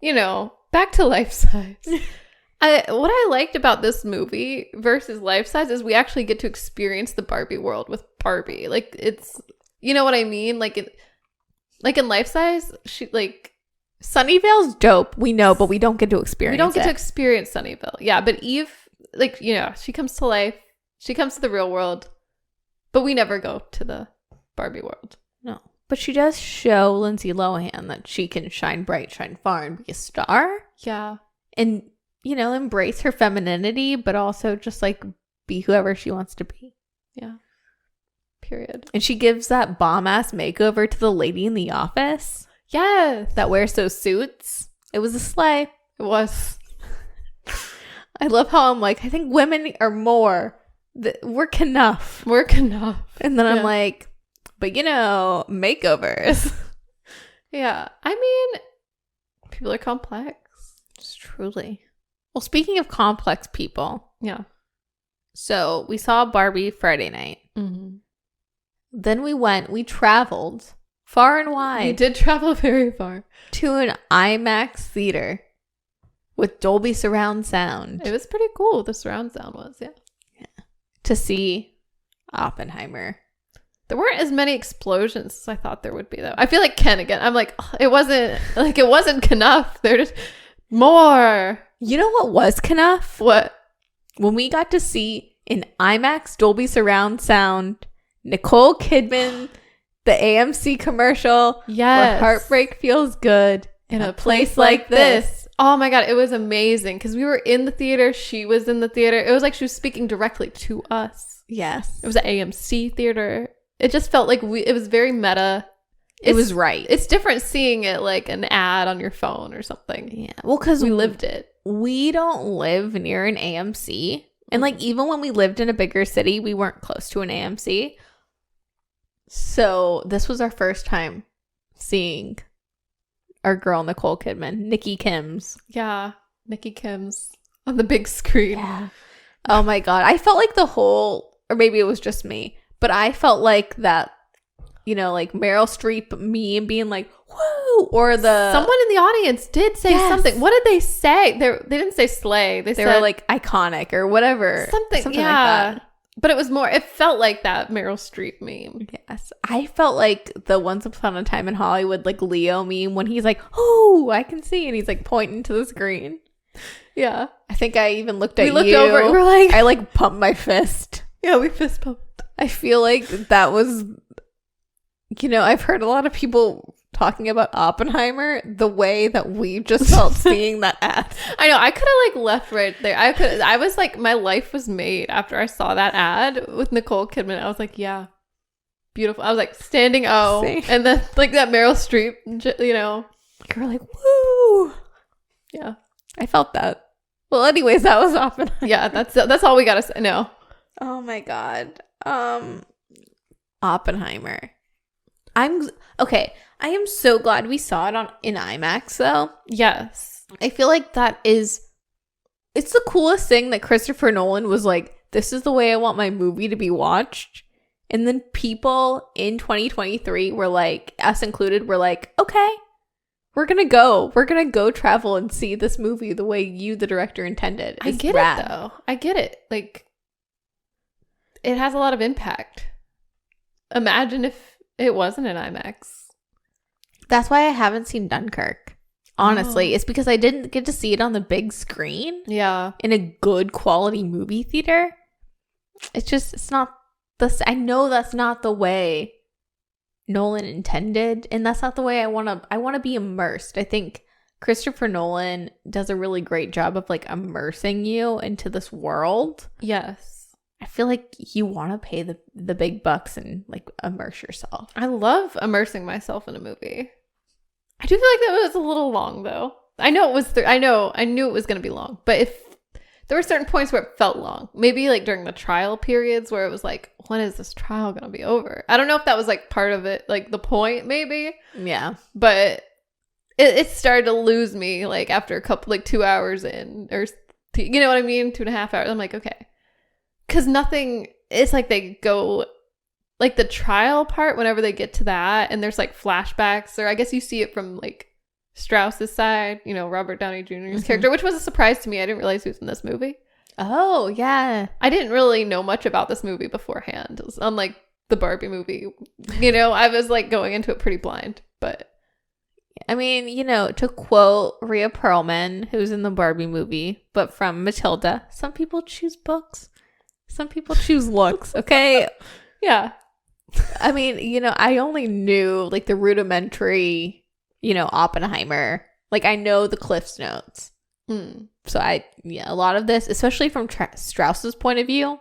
you know, back to Life Size. What I liked about this movie versus Life Size is we actually get to experience the Barbie world with Barbie. Like, it's, you know what I mean? Like, in Life Size, she, like, Sunnyvale's dope, we know, but we don't get to experience it. We don't get to experience Sunnyvale. Yeah, but Eve, like, you know, she comes to life. She comes to the real world. But we never go to the Barbie world. No. But she does show Lindsay Lohan that she can shine bright, shine far, and be a star. Yeah. And, you know, embrace her femininity, but also just, like, be whoever she wants to be. Yeah. Period. And she gives that bomb-ass makeover to the lady in the office. Yes. That wears those suits. It was a sleigh. It was. I love how I'm like, I think women are more. Work enough. Work enough. And then I'm like, but you know, makeovers. Yeah. I mean, people are complex. Just truly. Well, speaking of complex people. Yeah. So we saw Barbie Friday night. Mm-hmm. Then we traveled far and wide. We did travel very far. To an IMAX theater with Dolby surround sound. It was pretty cool. The surround sound was, yeah. To see Oppenheimer. There weren't as many explosions as I thought there would be, though. I feel like Ken again. I'm like, oh, it wasn't enough. They're just more. You know what was enough? What? When we got to see in IMAX Dolby surround sound, Nicole Kidman, the AMC commercial, yes, where heartbreak feels good in a place like this. Oh my God, it was amazing because we were in the theater. She was in the theater. It was like she was speaking directly to us. Yes. It was an AMC theater. It just felt like it was very meta. It was right. It's different seeing it like an ad on your phone or something. Yeah. Well, because we lived it. We don't live near an AMC. And like, even when we lived in a bigger city, we weren't close to an AMC. So this was our first time seeing our girl Nicole Kidman, Nikki Kim's. Yeah, Nikki Kim's on the big screen. Yeah. Oh my God. I felt like or maybe it was just me, but I felt like that, you know, like Meryl Streep meme being like, woo, or someone in the audience did say something. What did they say? They didn't say slay. They were like iconic or whatever. Something like that. But it felt like that Meryl Streep meme. Yes. I felt like the Once Upon a Time in Hollywood, like Leo meme when he's like, oh, I can see. And he's like pointing to the screen. Yeah. I think I even looked at you. We looked over and we're like. I like pumped my fist. Yeah, we fist pumped. I feel like that was, you know, I've heard a lot of people talking about Oppenheimer the way that we just felt seeing that ad. I know. I could have like left right there. I was like, my life was made after I saw that ad with Nicole Kidman. I was like, yeah, beautiful. I was like standing Same. and then like that Meryl Streep, you know. You were like, woo. Yeah. I felt that. Well, anyways, that was Oppenheimer. Yeah, that's all we gotta say. No. Oh my God. Oppenheimer. Okay. I am so glad we saw it in IMAX though. Yes. I feel like it's the coolest thing that Christopher Nolan was like, this is the way I want my movie to be watched. And then people in 2023 were like, us included, were like, okay, we're going to go travel and see this movie the way you, the director, intended. I get it though. I get it. Like, it has a lot of impact. Imagine if it wasn't an IMAX. That's why I haven't seen Dunkirk. Honestly, it's because I didn't get to see it on the big screen. Yeah. In a good quality movie theater. It's not I know that's not the way Nolan intended, and that's not the way I want to be immersed. I think Christopher Nolan does a really great job of like immersing you into this world. Yes. I feel like you want to pay the big bucks and like immerse yourself. I love immersing myself in a movie. I do feel like that was a little long though. I know it was I knew it was going to be long, but if there were certain points where it felt long, maybe like during the trial periods where it was like, when is this trial going to be over? I don't know if that was like part of it, like the point maybe. Yeah. But it started to lose me like after a couple, like 2 hours in, or you know what I mean? 2.5 hours. I'm like, okay. Because nothing, it's like they go, like the trial part, whenever they get to that, and there's like flashbacks, or I guess you see it from like Strauss's side, you know, Robert Downey Jr.'s character, which was a surprise to me. I didn't realize he was in this movie. Oh, yeah. I didn't really know much about this movie beforehand. It was unlike the Barbie movie. You know, I was like going into it pretty blind, but. I mean, you know, to quote Rhea Perlman, who's in the Barbie movie, but from Matilda, some people choose books, some people choose looks, okay? Yeah. I mean, you know, I only knew like the rudimentary, you know, Oppenheimer. Like I know the Cliff's Notes. So a lot of this, especially from Strauss's point of view,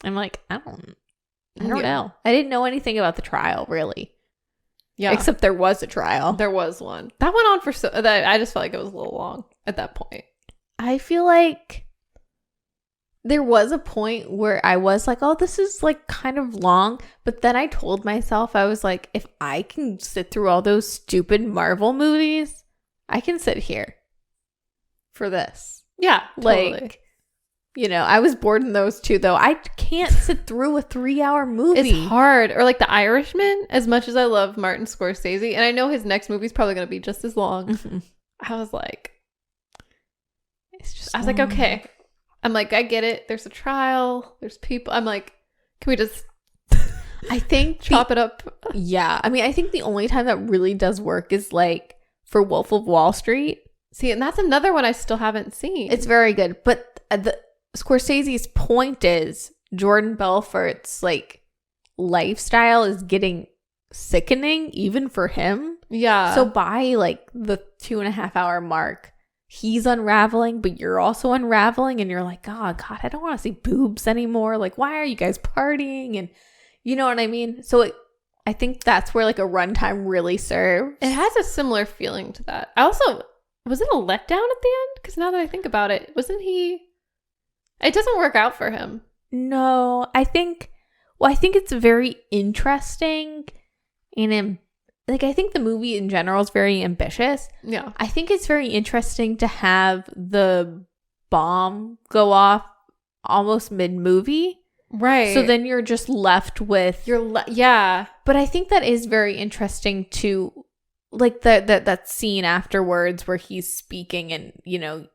I'm like, I don't know. I didn't know anything about the trial, really. Yeah. Except there was a trial. There was one. That went on for that I just felt like it was a little long at that point. I feel like there was a point where I was like, oh, this is like kind of long. But then I told myself, I was like, if I can sit through all those stupid Marvel movies, I can sit here for this. Yeah, totally. Like, you know, I was bored in those too, though. I can't sit through a 3-hour movie. It's hard. Or like The Irishman, as much as I love Martin Scorsese, and I know his next movie is probably going to be just as long. I was like, I was like, okay. I'm like, I get it. There's a trial. There's people. I'm like, can we just I think chop it up? Yeah. I mean, I think the only time that really does work is like for Wolf of Wall Street. See, and that's another one I still haven't seen. It's very good. But Scorsese's point is Jordan Belfort's like lifestyle is getting sickening even for him. Yeah. So by like the 2.5-hour mark, he's unraveling, but you're also unraveling, and you're like, oh God, I don't want to see boobs anymore. Like, why are you guys partying? And you know what I mean? So I think that's where like a runtime really serves. It has a similar feeling to that. I also, was it a letdown at the end? Because now that I think about it, wasn't he? It doesn't work out for him. No, I think it's very interesting, and like I think the movie in general is very ambitious. Yeah, I think it's very interesting to have the bomb go off almost mid-movie, right? So then you're just left with yeah. But I think that is very interesting to like that scene afterwards where he's speaking, and you know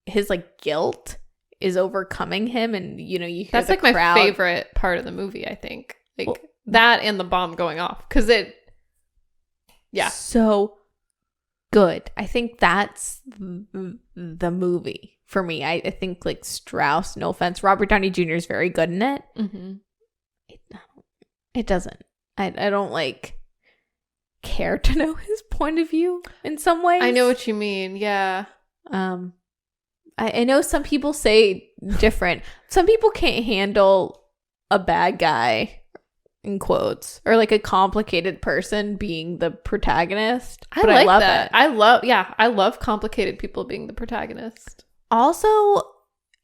his like guilt is overcoming him, and you know you hear that's the like crowd. My favorite part of the movie. I think like that and the bomb going off, because it. Yeah. So good. I think that's the movie for me. I think like Strauss, no offense, Robert Downey Jr. is very good in it. It doesn't. I don't like care to know his point of view in some ways. I know what you mean. Yeah. I know some people say different. Some people can't handle a bad guy, in quotes, or like a complicated person being the protagonist. But I love that. I love complicated people being the protagonist. Also,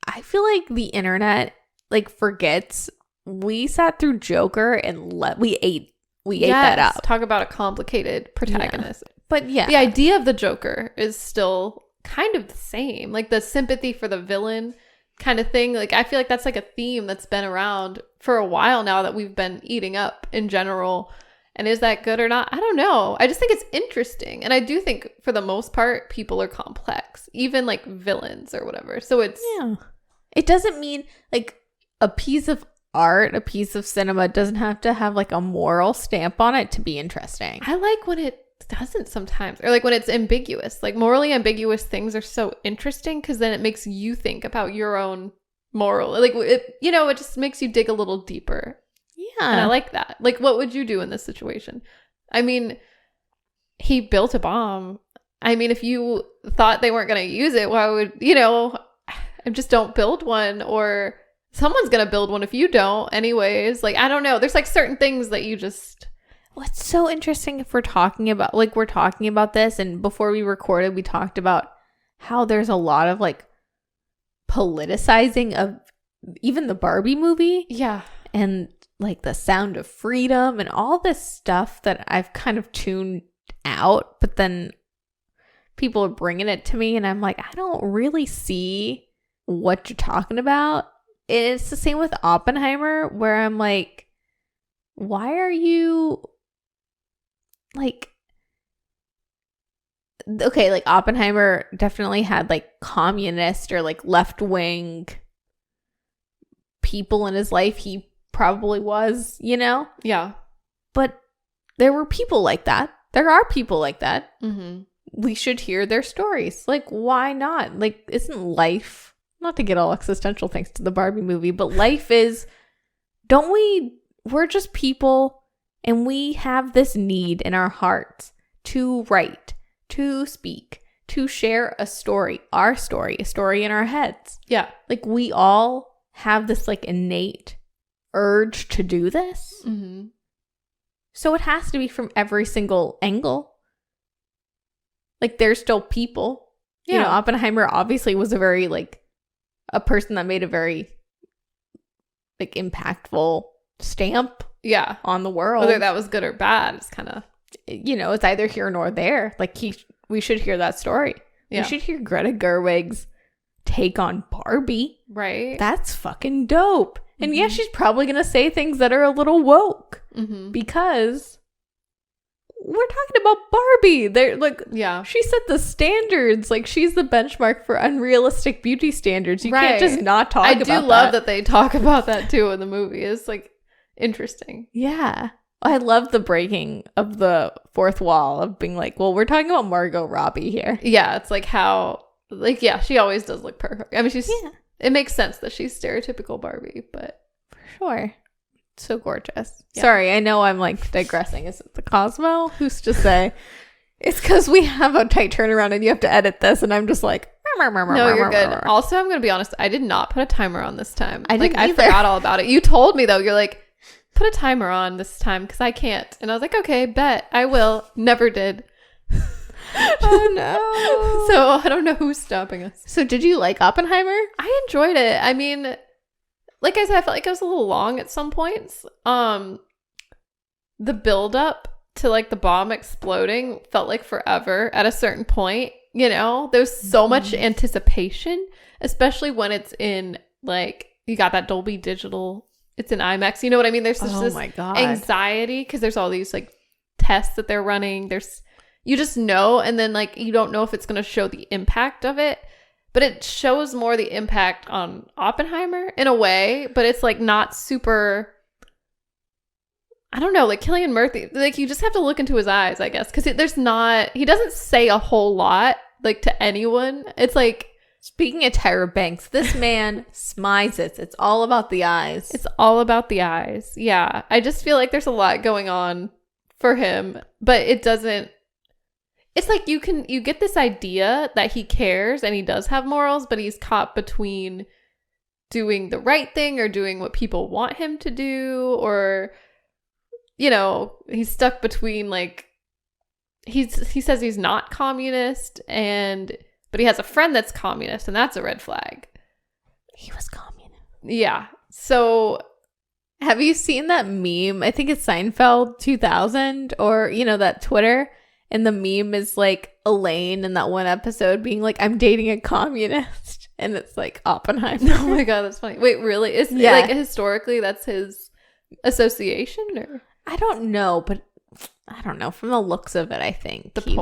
I feel like the internet like forgets we sat through Joker and we ate we ate that up. Talk about a complicated protagonist. Yeah. But yeah. The idea of the Joker is still kind of the same. Like the sympathy for the villain kind of thing. Like I feel like that's like a theme that's been around for a while now that we've been eating up in general. And is that good or not? I don't know. I just think it's interesting. And I do think for the most part, people are complex, even like villains or whatever. So it's... Yeah. It doesn't mean like a piece of art, a piece of cinema doesn't have to have like a moral stamp on it to be interesting. I like when it doesn't sometimes, or like when it's ambiguous. Like morally ambiguous things are so interesting because then it makes you think about your own moral. Like it, you know, it just makes you dig a little deeper. Yeah. And I like that. Like, what would you do in this situation? I mean, he built a bomb. I mean, if you thought they weren't going to use it, why would, you know, just don't build one, or someone's going to build one if you don't anyways. Like, I don't know. There's like certain things that you just... What's so interesting if we're talking about this, and before we recorded, we talked about how there's a lot of like politicizing of even the Barbie movie. Yeah. And like the Sound of Freedom and all this stuff that I've kind of tuned out, but then people are bringing it to me and I'm like, I don't really see what you're talking about. It's the same with Oppenheimer, where I'm like, why are you like, okay, like Oppenheimer definitely had like communist or like left-wing people in his life. He probably was, you know? Yeah. But there were people like that. There are people like that. Mm-hmm. We should hear their stories. Like, why not? Like, isn't life... Not to get all existential thanks to the Barbie movie, but life is, we're just people and we have this need in our hearts to write, to speak, to share a story, a story in our heads. Yeah. Like we all have this like innate urge to do this. Mm-hmm. So it has to be from every single angle. Like there's still people. Yeah. You know, Oppenheimer obviously was a person that made a very like impactful stamp on the world. Whether that was good or bad, it's kind of, you know, it's either here nor there. Like we should hear that story. Yeah. We should hear Greta Gerwig's take on Barbie. Right. That's fucking dope. Mm-hmm. And yeah, she's probably gonna say things that are a little woke because we're talking about Barbie. They're like, yeah, she set the standards. Like she's the benchmark for unrealistic beauty standards. You can't just not talk about that. I do love that they talk about that too in the movie. It's like interesting. Yeah. I love the breaking of the fourth wall of being like, well, we're talking about Margot Robbie here. Yeah. It's like how, like, yeah, she always does look perfect. I mean, it makes sense that she's stereotypical Barbie, but for sure. So gorgeous. Yeah. Sorry, I know I'm like digressing. Is it the Cosmo? Who's to say? It's because we have a tight turnaround and you have to edit this, and I'm just like, no, you're good. Also, I'm gonna be honest. I did not put a timer on this time. I didn't either. forgot all about it. You told me though. You're like, put a timer on this time because I can't. And I was like, okay, bet I will. Never did. Oh no. So I don't know who's stopping us. So did you like Oppenheimer? I enjoyed it. I mean, like I said, I felt like it was a little long at some points. The build up to like the bomb exploding felt like forever at a certain point. You know, there's so much anticipation, especially when it's in like, you got that Dolby Digital, it's in IMAX. You know what I mean? There's just this anxiety because there's all these like tests that they're running. You just know, and then like you don't know if it's going to show the impact of it. But it shows more the impact on Oppenheimer in a way, but it's like not super, I don't know, like Cillian Murphy, like you just have to look into his eyes, I guess, because he doesn't say a whole lot like to anyone. It's like, speaking of Tyra Banks, this man smiles it. It's all about the eyes. It's all about the eyes. Yeah. I just feel like there's a lot going on for him, but it doesn't. It's like you get this idea that he cares and he does have morals, but he's caught between doing the right thing or doing what people want him to do, or, you know, he's stuck between like, he says he's not communist, but he has a friend that's communist, and that's a red flag. He was communist. Yeah. So, Have you seen that meme? I think it's Seinfeld 2000 or, that Twitter. And the meme is like Elaine in that one episode being like, I'm dating a communist. And it's like Oppenheimer. Oh my God, that's funny. Wait, really? Is Yeah. like historically that's his association or? I don't know, but I don't know. From the looks of it, I think He's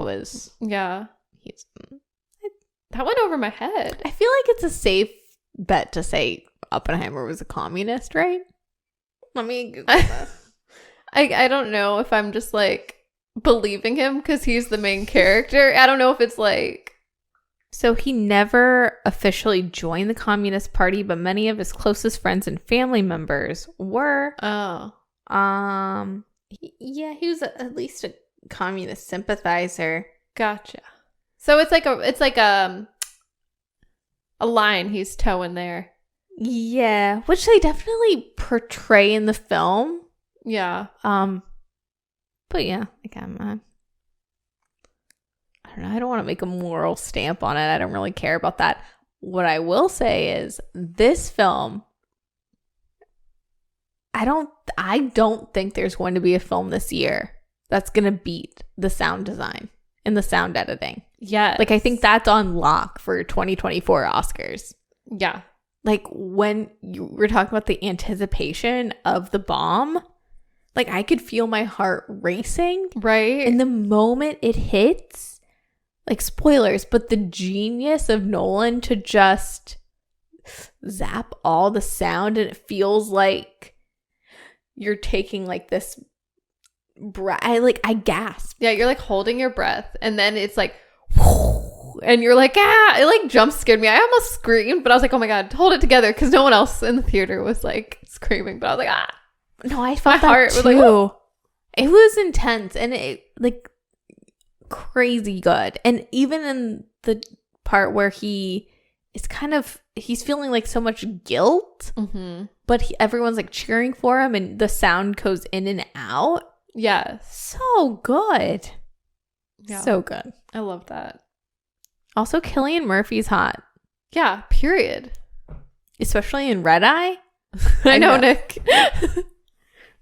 that went over my head. I feel like it's a safe bet to say Oppenheimer was a communist, right? Let me Google that. I don't know if I'm just like believing him because he's the main character. I don't know if it's like. So he never officially joined the Communist Party, but many of his closest friends and family members were. Oh. Yeah, he was at least a communist sympathizer. Gotcha. So it's like a line he's towing there. Yeah, which they definitely portray in the film. Yeah. But yeah, again, I don't know. I don't want to make a moral stamp on it. I don't really care about that. What I will say is this film, I don't think there's going to be a film this year that's going to beat the sound design and the sound editing. Yeah. Like, I think that's on lock for 2024 Oscars. Yeah. Like, when you were talking about the anticipation of the bomb, like, I could feel my heart racing. Right. And the moment it hits, like, spoilers, but the genius of Nolan to just zap all the sound, and it feels like you're taking, like, this breath. I gasped. Yeah, you're like holding your breath, and then it's like, and you're like, it like jump scared me. I almost screamed, but I was like, oh my God, hold it together, because no one else in the theater was like screaming. But I was like, No, I felt my heart was like, too. It was intense, and it like crazy good. And even in the part where he's feeling like so much guilt, but everyone's like cheering for him, and the sound goes in and out. yeah, So good. yeah. So good. I love that. Also, Cillian Murphy's hot, Yeah, period. especially in Red Eye. I know, Nick.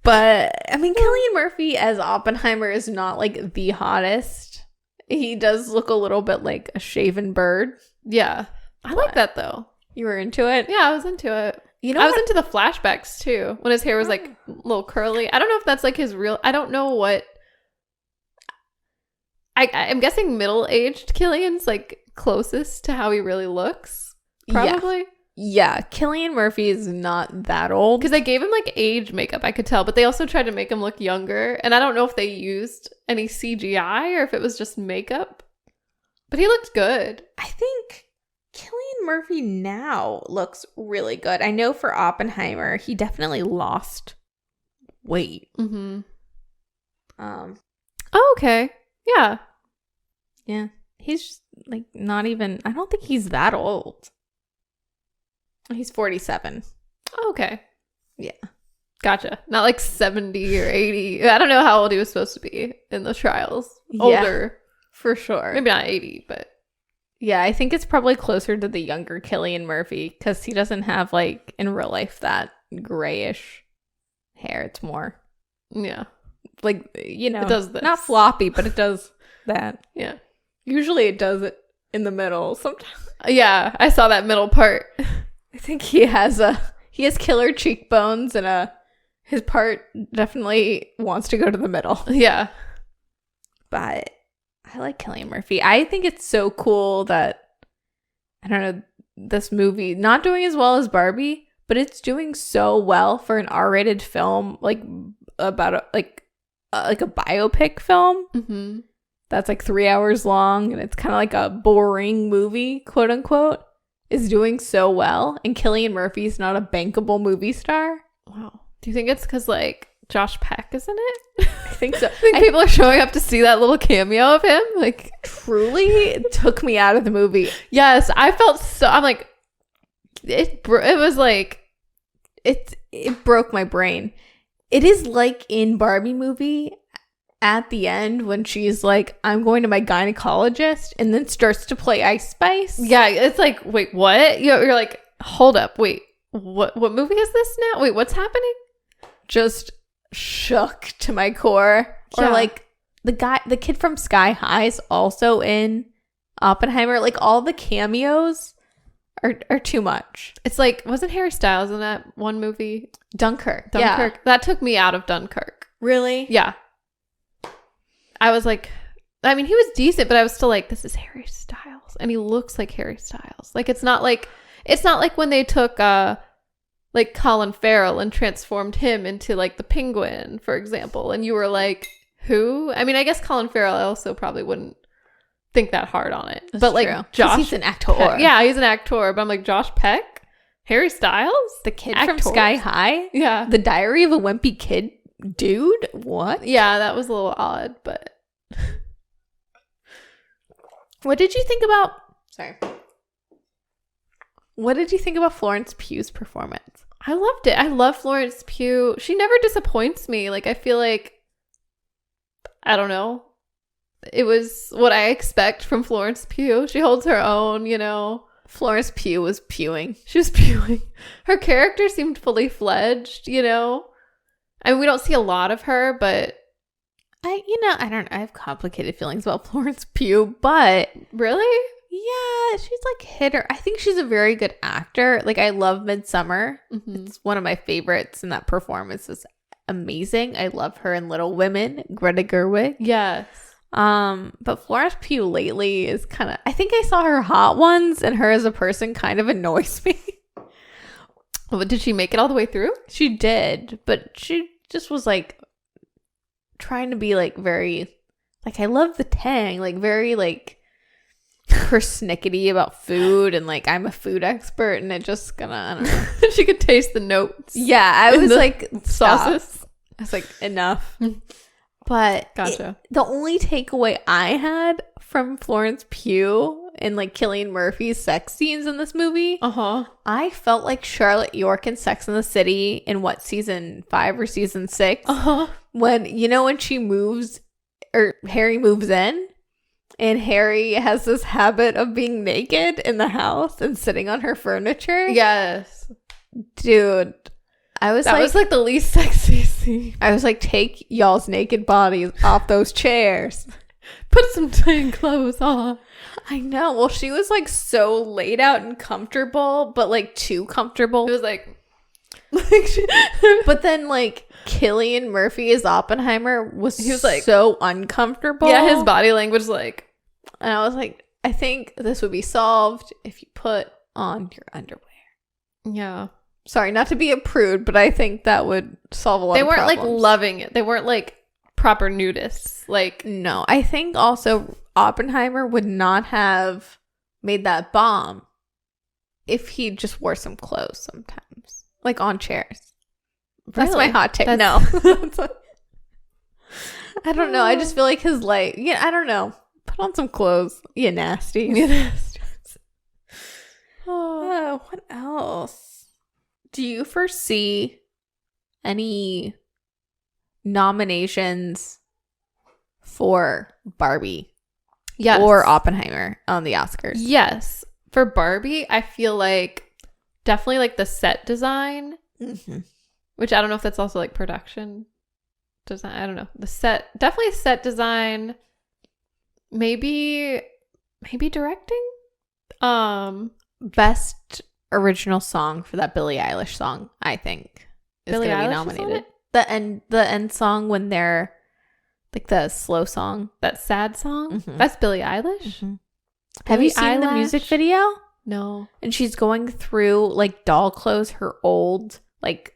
But I mean, Cillian Murphy as Oppenheimer is not like the hottest. He does look a little bit like a shaven bird. Yeah, I like that though. You were into it? Yeah, I was into it. You know, I was into the flashbacks too, when his hair was like a little curly. I don't know if that's like his real. I don't know what. I'm guessing middle-aged Cillian's like closest to how he really looks. Probably. Yeah, Cillian Murphy is not that old. Because they gave him like age makeup, I could tell, but they also tried to make him look younger. And I don't know if they used any CGI or if it was just makeup. But he looked good. I think Cillian Murphy now looks really good. I know for Oppenheimer, he definitely lost weight. Mm-hmm. Oh, okay. Yeah. Yeah. He's just, like not even, I don't think he's that old. He's 47. Okay. Yeah. Gotcha. Not like 70 or 80. I don't know how old he was supposed to be in the trials. Yeah. Older. For sure. Maybe not 80, but. Yeah, I think it's probably closer to the younger Cillian Murphy because he doesn't have like in real life that grayish hair. It's more Yeah. like, you know, It does this. not floppy, but it does that. Yeah. Usually it does it in the middle. Sometimes Yeah. I saw that middle part. I think he has killer cheekbones and his part definitely wants to go to the middle. Yeah. But I like Cillian Murphy. I think it's so cool that, I don't know, this movie not doing as well as Barbie, but it's doing so well for an R-rated film, like about a biopic film. Mm-hmm. That's like 3 hours long, and it's kind of like a boring movie, quote unquote, is doing so well. And Cillian Murphy's not a bankable movie star. Wow. Do you think it's because like Josh Peck is in it? I think so. I think people are showing up to see that little cameo of him. Like, Truly it took me out of the movie. yes, I felt so. I'm like, it was like, It broke my brain. It is like in Barbie movie at the end when she's like, I'm going to my gynecologist, and then starts to play Ice Spice. yeah, it's like, wait, what? You're like, hold up, wait, what movie is this now? Wait, what's happening? just shook to my core. Or Yeah. like the kid from Sky High is also in Oppenheimer. Like all the cameos are too much. It's like, wasn't Harry Styles in that one movie? Dunkirk. Dunkirk. Yeah. That took me out of Dunkirk. Really? Yeah. I was like, I mean, he was decent, but I was still like, this is Harry Styles. And he looks like Harry Styles. Like, it's not like when they took like Colin Farrell and transformed him into like the Penguin, for example. And you were like, who? I mean, I guess Colin Farrell also probably wouldn't think that hard on it. That's but like true. 'Cause Josh, he's an actor. yeah, he's an actor. But I'm like, Josh Peck, Harry Styles, The kid Actors? from Sky High? yeah, The Diary of a Wimpy Kid? Dude? What? yeah, that was a little odd, but What did you think about... Sorry. What did you think about Florence Pugh's performance? I loved it. I love Florence Pugh. She never disappoints me. Like, I feel like, I don't know. It was what I expect from Florence Pugh. She holds her own, you know. Florence Pugh was pewing. She was pewing. Her character seemed fully fledged, you know. I mean, we don't see a lot of her, but I don't know. I have complicated feelings about Florence Pugh, but really? yeah, she's like hit her. I think she's a very good actor. Like, I love Midsummer. Mm-hmm. It's one of my favorites, and that performance is amazing. I love her in Little Women, Greta Gerwig. Yes. But Florence Pugh lately is kind of, I think I saw her Hot Ones, and her as a person kind of annoys me. Well, did she make it all the way through? She did, but she just was like trying to be like very, like, I love the tang, like very like persnickety about food, and like I'm a food expert, and it just gonna, I don't know. She could taste the notes. Yeah, I in was the like, stop. sauces. I was like, enough. But Gotcha. the only takeaway I had from Florence Pugh and like Cillian Murphy's sex scenes in this movie, Uh-huh. I felt like Charlotte York in Sex and the City in what, season 5 or season 6? Uh-huh. When, you know, when she moves, or Harry moves in, and Harry has this habit of being naked in the house and sitting on her furniture. Yes. Dude, I was That was like the least sexy scene. I was like, take y'all's naked bodies off those chairs. Put some clean clothes on. I know. Well, she was like so laid out and comfortable, but like too comfortable. It was like But then like Cillian Murphy as Oppenheimer he was like so uncomfortable. yeah, his body language like, and I was like, I think this would be solved if you put on your underwear. yeah. Sorry, not to be a prude, but I think that would solve a lot They of weren't like problems. loving it. They weren't like proper nudists. Like, No, I think also Oppenheimer would not have made that bomb if he just wore some clothes sometimes, like on chairs. That's my really? hot take. That's- No. I don't know. I just feel like his light. Yeah, I don't know. Put on some clothes. You nasty. Oh, what else? Do you foresee any nominations for Barbie yes. or Oppenheimer on the Oscars? Yes. For Barbie, I feel like definitely like the set design, Mm-hmm. which I don't know if that's also like production design. I don't know. Definitely set design. Maybe directing. Best original song for that Billie Eilish song, I think, is Billie going to be Eilish is on nominated. it? The end song when they're like the slow song. That sad song. Mhm. That's Billie Eilish. Have you Billie seen the music Eilish? video? No. And she's going through like doll clothes, her old like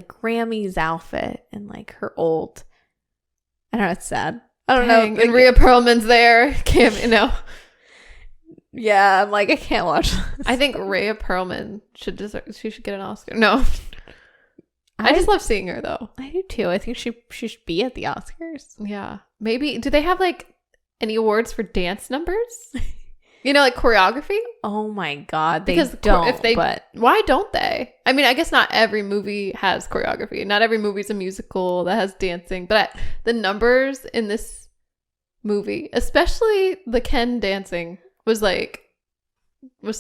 Grammy's outfit, and like her old. I don't know. It's sad. I don't Dang, know. and Rhea Perlman's there. Yeah, I'm like, I can't watch this. I think Rhea Perlman she should get an Oscar. No. I just love seeing her though. I do too. I think she should be at the Oscars. Yeah. Maybe do they have like any awards for dance numbers? Like choreography? Oh my god, they Because don't. But why don't they? I mean, I guess not every movie has choreography. Not every movie's a musical that has dancing, but the numbers in this movie, especially the Ken dancing, was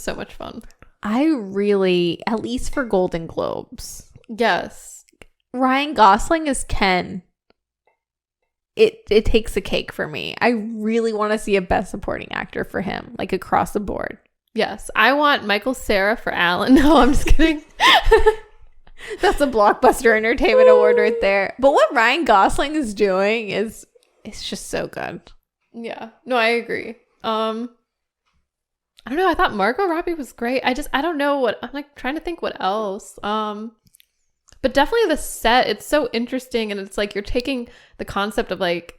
so much fun. I really, at least for Golden Globes, Yes. Ryan Gosling as Ken, it takes the cake for me. I really want to see a best supporting actor for him, like across the board. Yes, I want Michael Cera for Alan. No, I'm just kidding. That's a Blockbuster Entertainment Award right there. But what Ryan Gosling is doing is it's just so good. Yeah. No, I agree. I don't know. I thought Margot Robbie was great. I don't know what, I'm like trying to think what else. But definitely the set, it's so interesting, and it's like you're taking the concept of like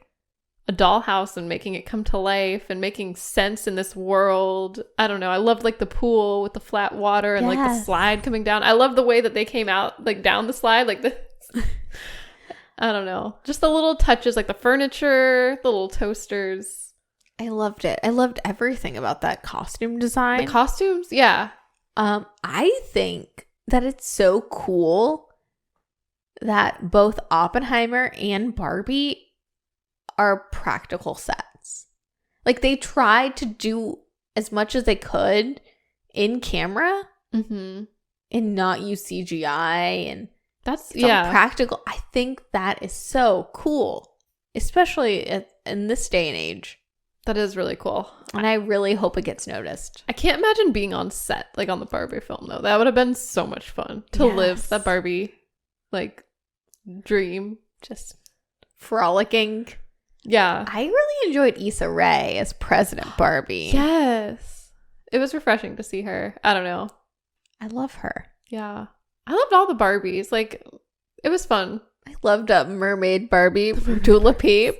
a dollhouse and making it come to life and making sense in this world. I don't know. I loved like the pool with the flat water and like the slide coming down. I love the way that they came out like down the slide like this. I don't know. Just the little touches, like the furniture, the little toasters. I loved it. I loved everything about that costume design. The costumes, yeah. I think that it's so cool that both Oppenheimer and Barbie are practical sets. Like they tried to do as much as they could in camera and not use CGI, and that's practical. I think that is so cool, especially in this day and age. That is really cool. And I really hope it gets noticed. I can't imagine being on set like on the Barbie film though. That would have been so much fun to live that Barbie like dream, just frolicking. Yeah. I really enjoyed Issa Rae as President Barbie. Yes. It was refreshing to see her. I don't know. I love her. Yeah. I loved all the Barbies. Like, it was fun. I loved Mermaid Barbie from Dula Peep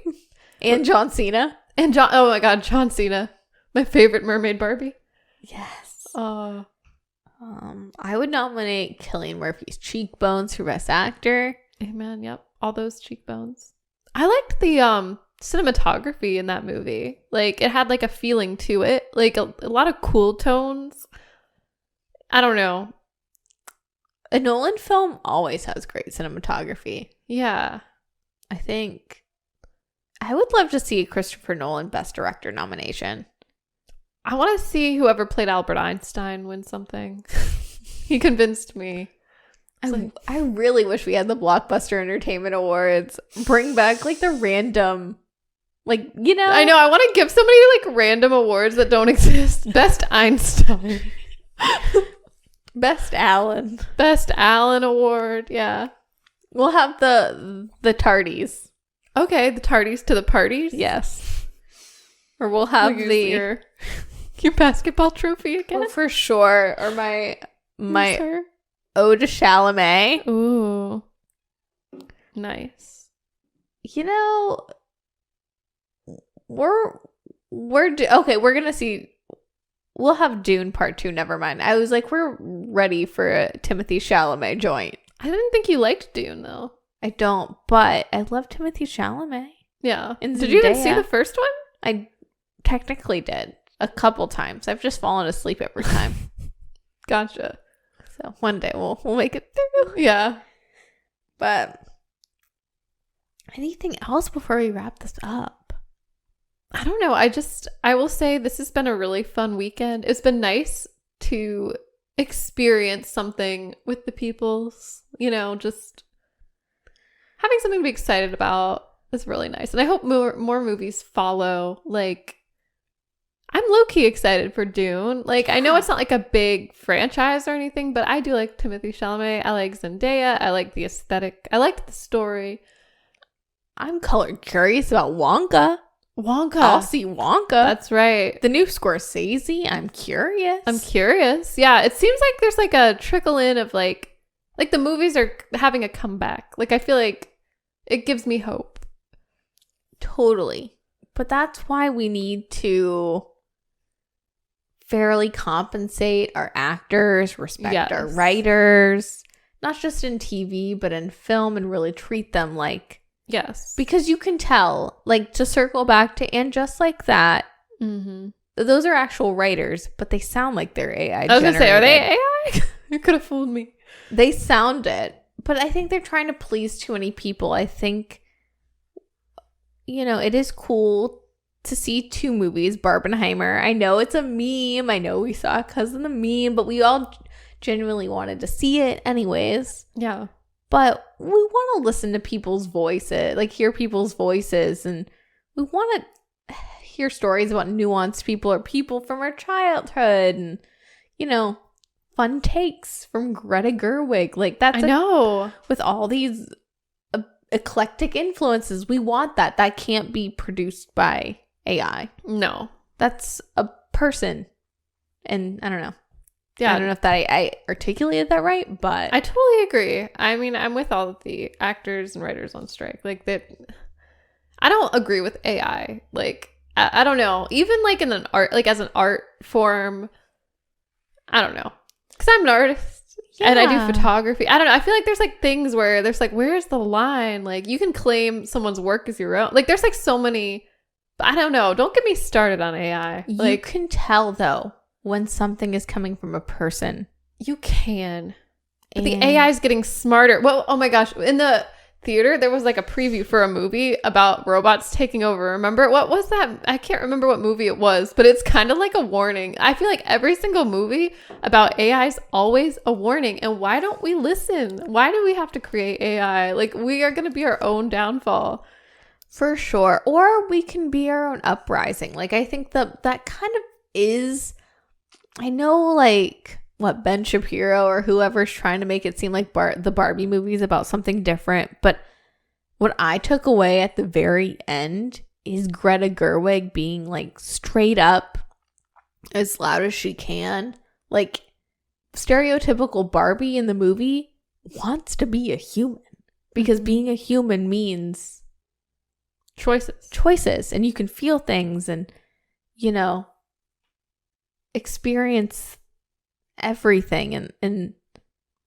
and John Cena. And oh my God, John Cena. My favorite Mermaid Barbie. Yes. I would nominate Cillian Murphy's Cheekbones for Best Actor. Amen. Yep. All those cheekbones. I liked the cinematography in that movie. Like, it had like a feeling to it. Like a lot of cool tones. I don't know. A Nolan film always has great cinematography. Yeah. I think I would love to see a Christopher Nolan Best Director nomination. I want to see whoever played Albert Einstein win something. He convinced me. I really wish we had the Blockbuster Entertainment Awards. Bring back like the random, like, you know. I know. I want to give somebody like random awards that don't exist. Best Einstein. Best Alan. Best Alan Award. Yeah. We'll have the tardies. Okay. The tardies to the parties. Yes. Or we'll have your basketball trophy again. Oh, for sure. Or my Ode to Chalamet. Ooh. Nice. You know, we're gonna see. We'll have Dune Part 2. Never mind. I was like, we're ready for a Timothée Chalamet joint. I didn't think you liked Dune though. I don't, but I love Timothée Chalamet. Yeah. And did you even see the first one? I technically did a couple times. I've just fallen asleep every time. Gotcha. So one day we'll make it through. Yeah. But anything else before we wrap this up? I don't know. I will say this has been a really fun weekend. It's been nice to experience something with the peoples, you know, just having something to be excited about is really nice. And I hope more movies follow. Like, I'm low-key excited for Dune. Like, I know it's not like a big franchise or anything, but I do like Timothée Chalamet. I like Zendaya. I like the aesthetic. I liked the story. I'm color curious about Wonka. I'll see Wonka. That's right. The new Scorsese. I'm curious. Yeah, it seems like there's like a trickle in of like the movies are having a comeback. Like, I feel like it gives me hope. Totally. But that's why we need to fairly compensate our actors, respect our writers, not just in TV, but in film, and really treat them like, yes. Because you can tell, like, to circle back to And Just Like That, those are actual writers, but they sound like they're AI generated. I was going to say, are they AI? You could have fooled me. They sound it, but I think they're trying to please too many people. I think, you know, it is cool to see two movies, Barbenheimer. I know it's a meme. I know we saw it because of the meme, but we all genuinely wanted to see it anyways. Yeah. but we want to listen to people's voices, like hear people's voices, and we want to hear stories about nuanced people or people from our childhood, and fun takes from Greta Gerwig. Like that's I know. with all these eclectic influences, we want that. That can't be produced by AI. No. That's a person. And I don't know. Yeah. I don't know if that I articulated that right, but I totally agree. I mean, I'm with all of the actors and writers on strike. Like that, I don't agree with AI. Like I don't know. Even like in an art, like as an art form, I don't know. Because I'm an artist and I do photography. I don't know. I feel like there's like things where there's like, where's the line? Like you can claim someone's work as your own. Like there's like so many. But I don't know. Don't get me started on AI. You Like can tell though when something is coming from a person. you can. But the AI is getting smarter. Well, oh my gosh. In the theater, there was like a preview for a movie about robots taking over. Remember? What was that? I can't remember what movie it was, but it's kind of like a warning. I feel like every single movie about AI is always a warning. And why don't we listen? Why do we have to create AI? Like we are going to be our own downfall. For sure. Or we can be our own uprising. Like I think that kind of is, I know like what Ben Shapiro or whoever's trying to make it seem like the Barbie movie is about something different. But what I took away at the very end is Greta Gerwig being like straight up as loud as she can. Like stereotypical Barbie in the movie wants to be a human because being a human means choices, and you can feel things and experience everything, and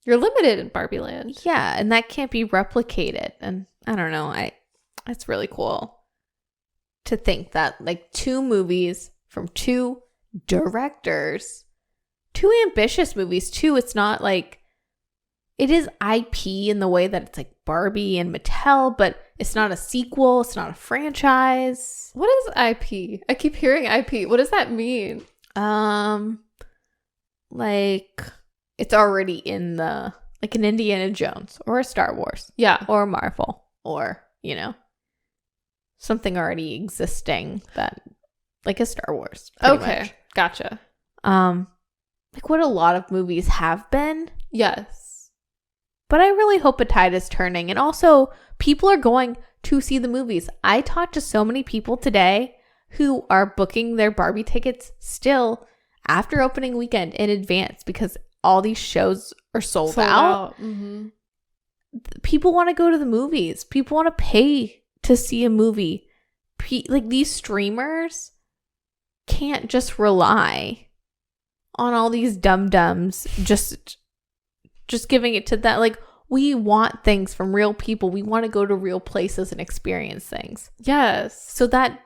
You're limited in Barbie land. yeah, and that can't be replicated. And I don't know, it's really cool to think that like 2 movies from 2 directors, 2 ambitious movies too. It's not like it is IP in the way that it's like Barbie and Mattel, but it's not a sequel. It's not a franchise. What is IP? I keep hearing IP. What does that mean? Like it's already in the, like an Indiana Jones or a Star Wars. Yeah. Or a Marvel or, something already existing that, like a Star Wars. Okay. Much. Gotcha. Like what a lot of movies have been. Yes. But I really hope a tide is turning. And also, people are going to see the movies. I talked to so many people today who are booking their Barbie tickets still after opening weekend in advance because all these shows are sold out. Mm-hmm. People want to go to the movies. People want to pay to see a movie. Like these streamers can't just rely on all these dum-dums just giving it to that. Like we want things from real people. We want to go to real places and experience things. Yes. So that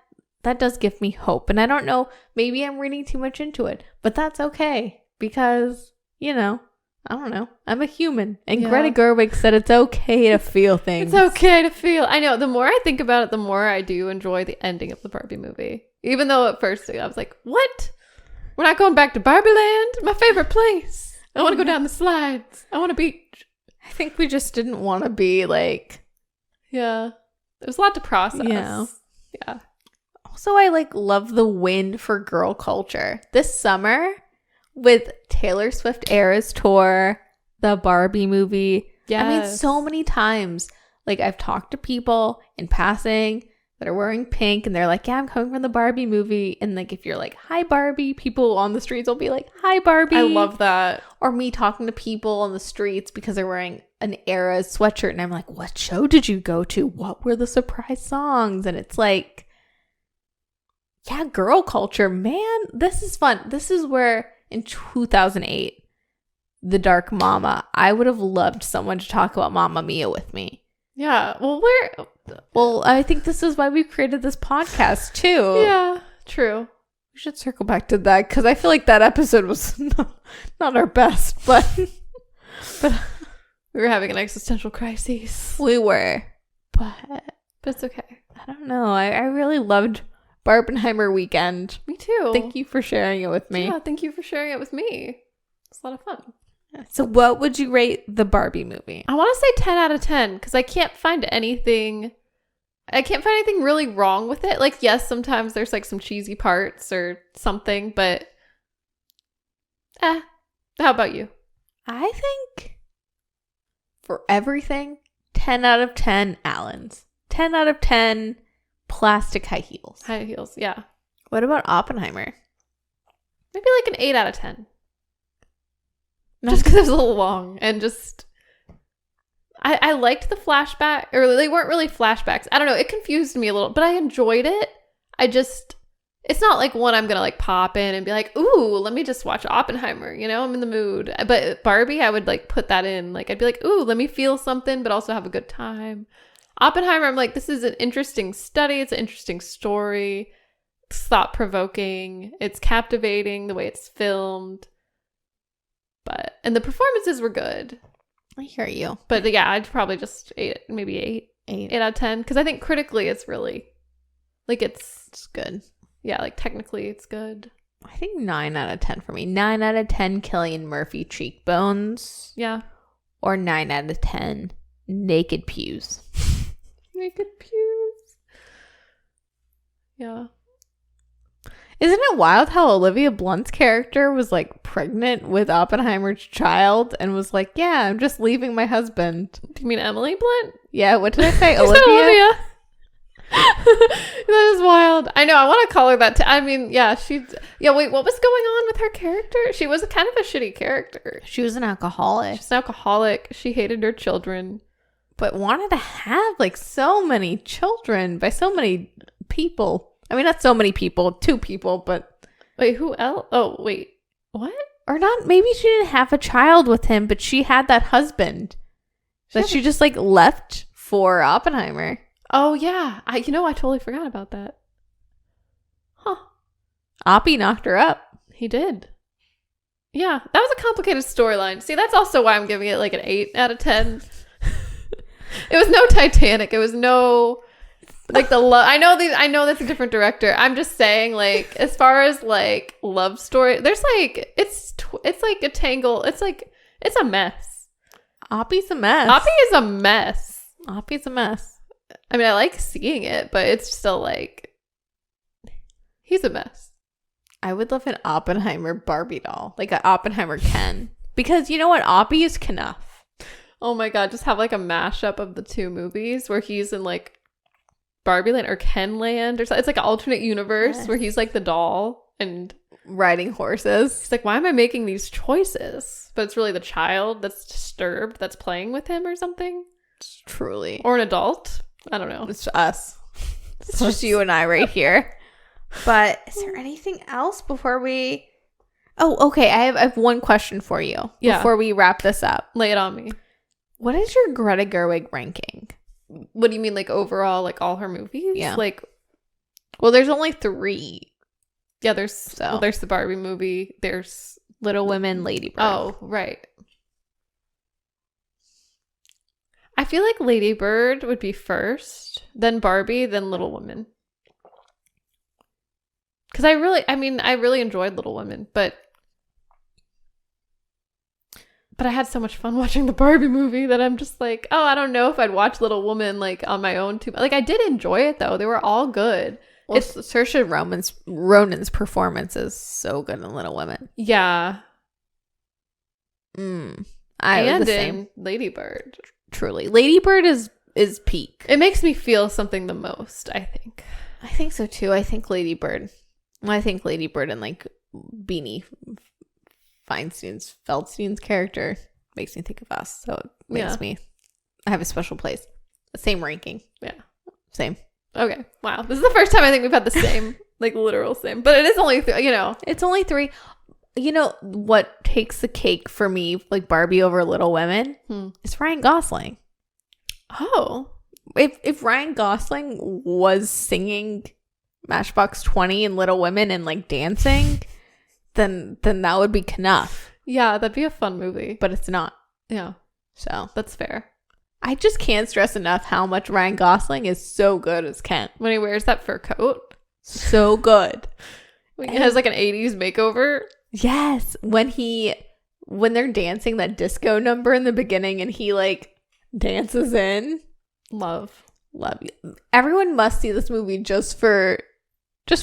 does give me hope. And I don't know, maybe I'm reading too much into it, but that's okay because, I don't know. I'm a human. And Greta Gerwig said it's okay to feel things. It's okay to feel. I know. The more I think about it, the more I do enjoy the ending of the Barbie movie. Even though at first I was like, what? We're not going back to Barbie land? My favorite place. I want to go down the slides. I want to beach. I think we just didn't want to be like... Yeah. There's a lot to process. Yeah. Yeah. Also, I love the win for girl culture. This summer, with Taylor Swift Eras Tour, the Barbie movie. Yes. I mean, so many times, I've talked to people in passing that are wearing pink, and they're like, yeah, I'm coming from the Barbie movie. And if you're like, hi, Barbie, people on the streets will be like, hi, Barbie. I love that. Or me talking to people on the streets because they're wearing an Eras sweatshirt, and I'm like, what show did you go to? What were the surprise songs? And it's like, yeah, girl culture, man, this is fun. This is where in 2008, The Dark Mama, I would have loved someone to talk about Mamma Mia with me. Yeah. Well, I think this is why we created this podcast too. Yeah, true. We should circle back to that because I feel like that episode was not our best, but we were having an existential crisis. We were, but it's okay. I don't know. I really loved Barbenheimer Weekend. Me too. Thank you for sharing it with me. Yeah, thank you for sharing it with me. It's a lot of fun. So what would you rate the Barbie movie? I want to say 10 out of 10 because I can't find anything really wrong with it. Like, yes, sometimes there's like some cheesy parts or something, but how about you? I think for everything, 10 out of 10 Allens. 10 out of 10 plastic high heels. High heels, yeah. What about Oppenheimer? Maybe like an 8 out of 10. Just because it was a little long and just... I liked the flashback, or they weren't really flashbacks. I don't know. It confused me a little, but I enjoyed it. It's not like one I'm going to like pop in and be like, ooh, let me just watch Oppenheimer. You know, I'm in the mood. But Barbie, I would like put that in. Like, I'd be like, ooh, let me feel something, but also have a good time. Oppenheimer, I'm like, this is an interesting study. It's an interesting story. It's thought-provoking. It's captivating the way it's filmed. And the performances were good. I hear you. But yeah, I'd probably just 8 out of 10. Because I think critically it's really, like it's good. Yeah, like technically it's good. I think 9 out of 10 for me. 9 out of 10 Cillian Murphy cheekbones. Yeah. Or 9 out of 10 naked pews. Naked pews. Yeah. Isn't it wild how Olivia Blunt's character was like pregnant with Oppenheimer's child and was like, yeah, I'm just leaving my husband. Do you mean Emily Blunt? Yeah, what did I say? Olivia? That is wild. I know, I want to call her that. I mean, yeah, wait, what was going on with her character? She was kind of a shitty character. She was an alcoholic. She's an alcoholic. She hated her children. But wanted to have like so many children by so many people. I mean, not so many people, 2 people, but... Wait, who else? Oh, wait. What? Or not, maybe she didn't have a child with him, but she had that husband that she just like left for Oppenheimer. Oh, yeah. I totally forgot about that. Huh. Oppie knocked her up. He did. Yeah, that was a complicated storyline. See, that's also why I'm giving it like an 8 out of 10. It was no Titanic. It was no... Like the love, I know that's a different director. I'm just saying, like, as far as like love story, there's like it's like a tangle. It's like it's a mess. Oppie's a mess. Oppie is a mess. Oppie's a mess. I mean, I like seeing it, but it's still like he's a mess. I would love an Oppenheimer Barbie doll, like an Oppenheimer Ken, because you know what, Oppie is Knuff. Oh my god, just have like a mashup of the 2 movies where he's in like Barbie Land or Ken Land or something. It's like an alternate universe where he's like the doll and riding horses. He's like, why am I making these choices? But it's really the child that's disturbed that's playing with him or something. Truly. Or an adult. I don't know. It's us. It's just you and I right here. But is there anything else before we... Oh, okay. I have one question for you before we wrap this up. Lay it on me. What is your Greta Gerwig ranking? What do you mean, like overall, like all her movies? Yeah. Like, well, there's only 3. Yeah, there's the Barbie movie. There's Little Women, Lady Bird. Oh, right. I feel like Lady Bird would be first, then Barbie, then Little Women. Because I really enjoyed Little Women, but I had so much fun watching the Barbie movie that I'm just like, oh, I don't know if I'd watch Little Woman like on my own too. Like I did enjoy it though; they were all good. Well, Saoirse Ronan's performance is so good in Little Women. Yeah. And the same Lady Bird. Truly, Lady Bird is peak. It makes me feel something the most. I think so too. I think Lady Bird and like Beanie Feldstein's character makes me think of us. So it makes me... I have a special place. Same ranking. Yeah. Same. Okay. Wow. This is the first time I think we've had the same, like literal same. But it is only, It's only 3. You know what takes the cake for me, like Barbie over Little Women? It's Ryan Gosling. Oh. If Ryan Gosling was singing Matchbox 20 in Little Women and like dancing... Then that would be Knuff. Yeah, that'd be a fun movie. But it's not. Yeah. So that's fair. I just can't stress enough how much Ryan Gosling is so good as Ken. When he wears that fur coat. So good. When he has like an 80s makeover. Yes. When he when they're dancing that disco number in the beginning and he like dances in. Love you. Everyone must see this movie just for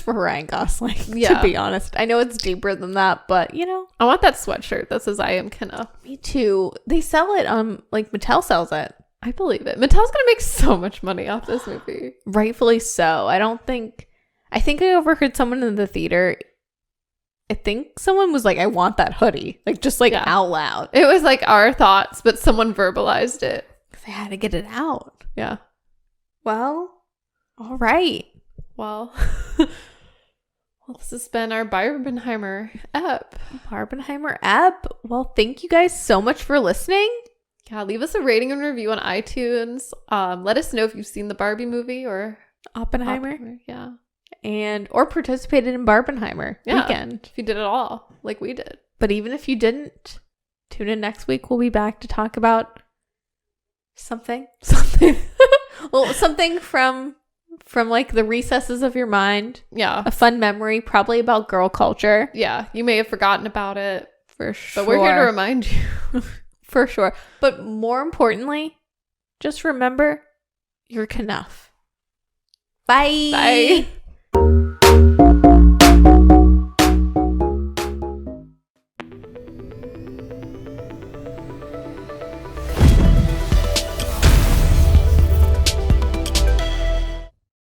Ryan Gosling. Yeah. To be honest, I know it's deeper than that, but you know, I want that sweatshirt that says "I am Kenna." Me too. They sell it. Like Mattel sells it. I believe it. Mattel's gonna make so much money off this movie. Rightfully so. I think I overheard someone in the theater. I think someone was like, "I want that hoodie," like just like out loud. It was like our thoughts, but someone verbalized it. I had to get it out. Yeah. Well, all right. Well, this has been our Barbenheimer ep. Well, thank you guys so much for listening. Yeah, leave us a rating and review on iTunes. Let us know if you've seen the Barbie movie or Oppenheimer. Yeah. Or participated in Barbenheimer Weekend. If you did it all, like we did. But even if you didn't, tune in next week. We'll be back to talk about something. Well, something from like the recesses of your mind. Yeah. A fun memory, probably about girl culture. Yeah. You may have forgotten about it. For sure. But we're here to remind you. For sure. But more importantly, just remember, you're enough. Bye. Bye.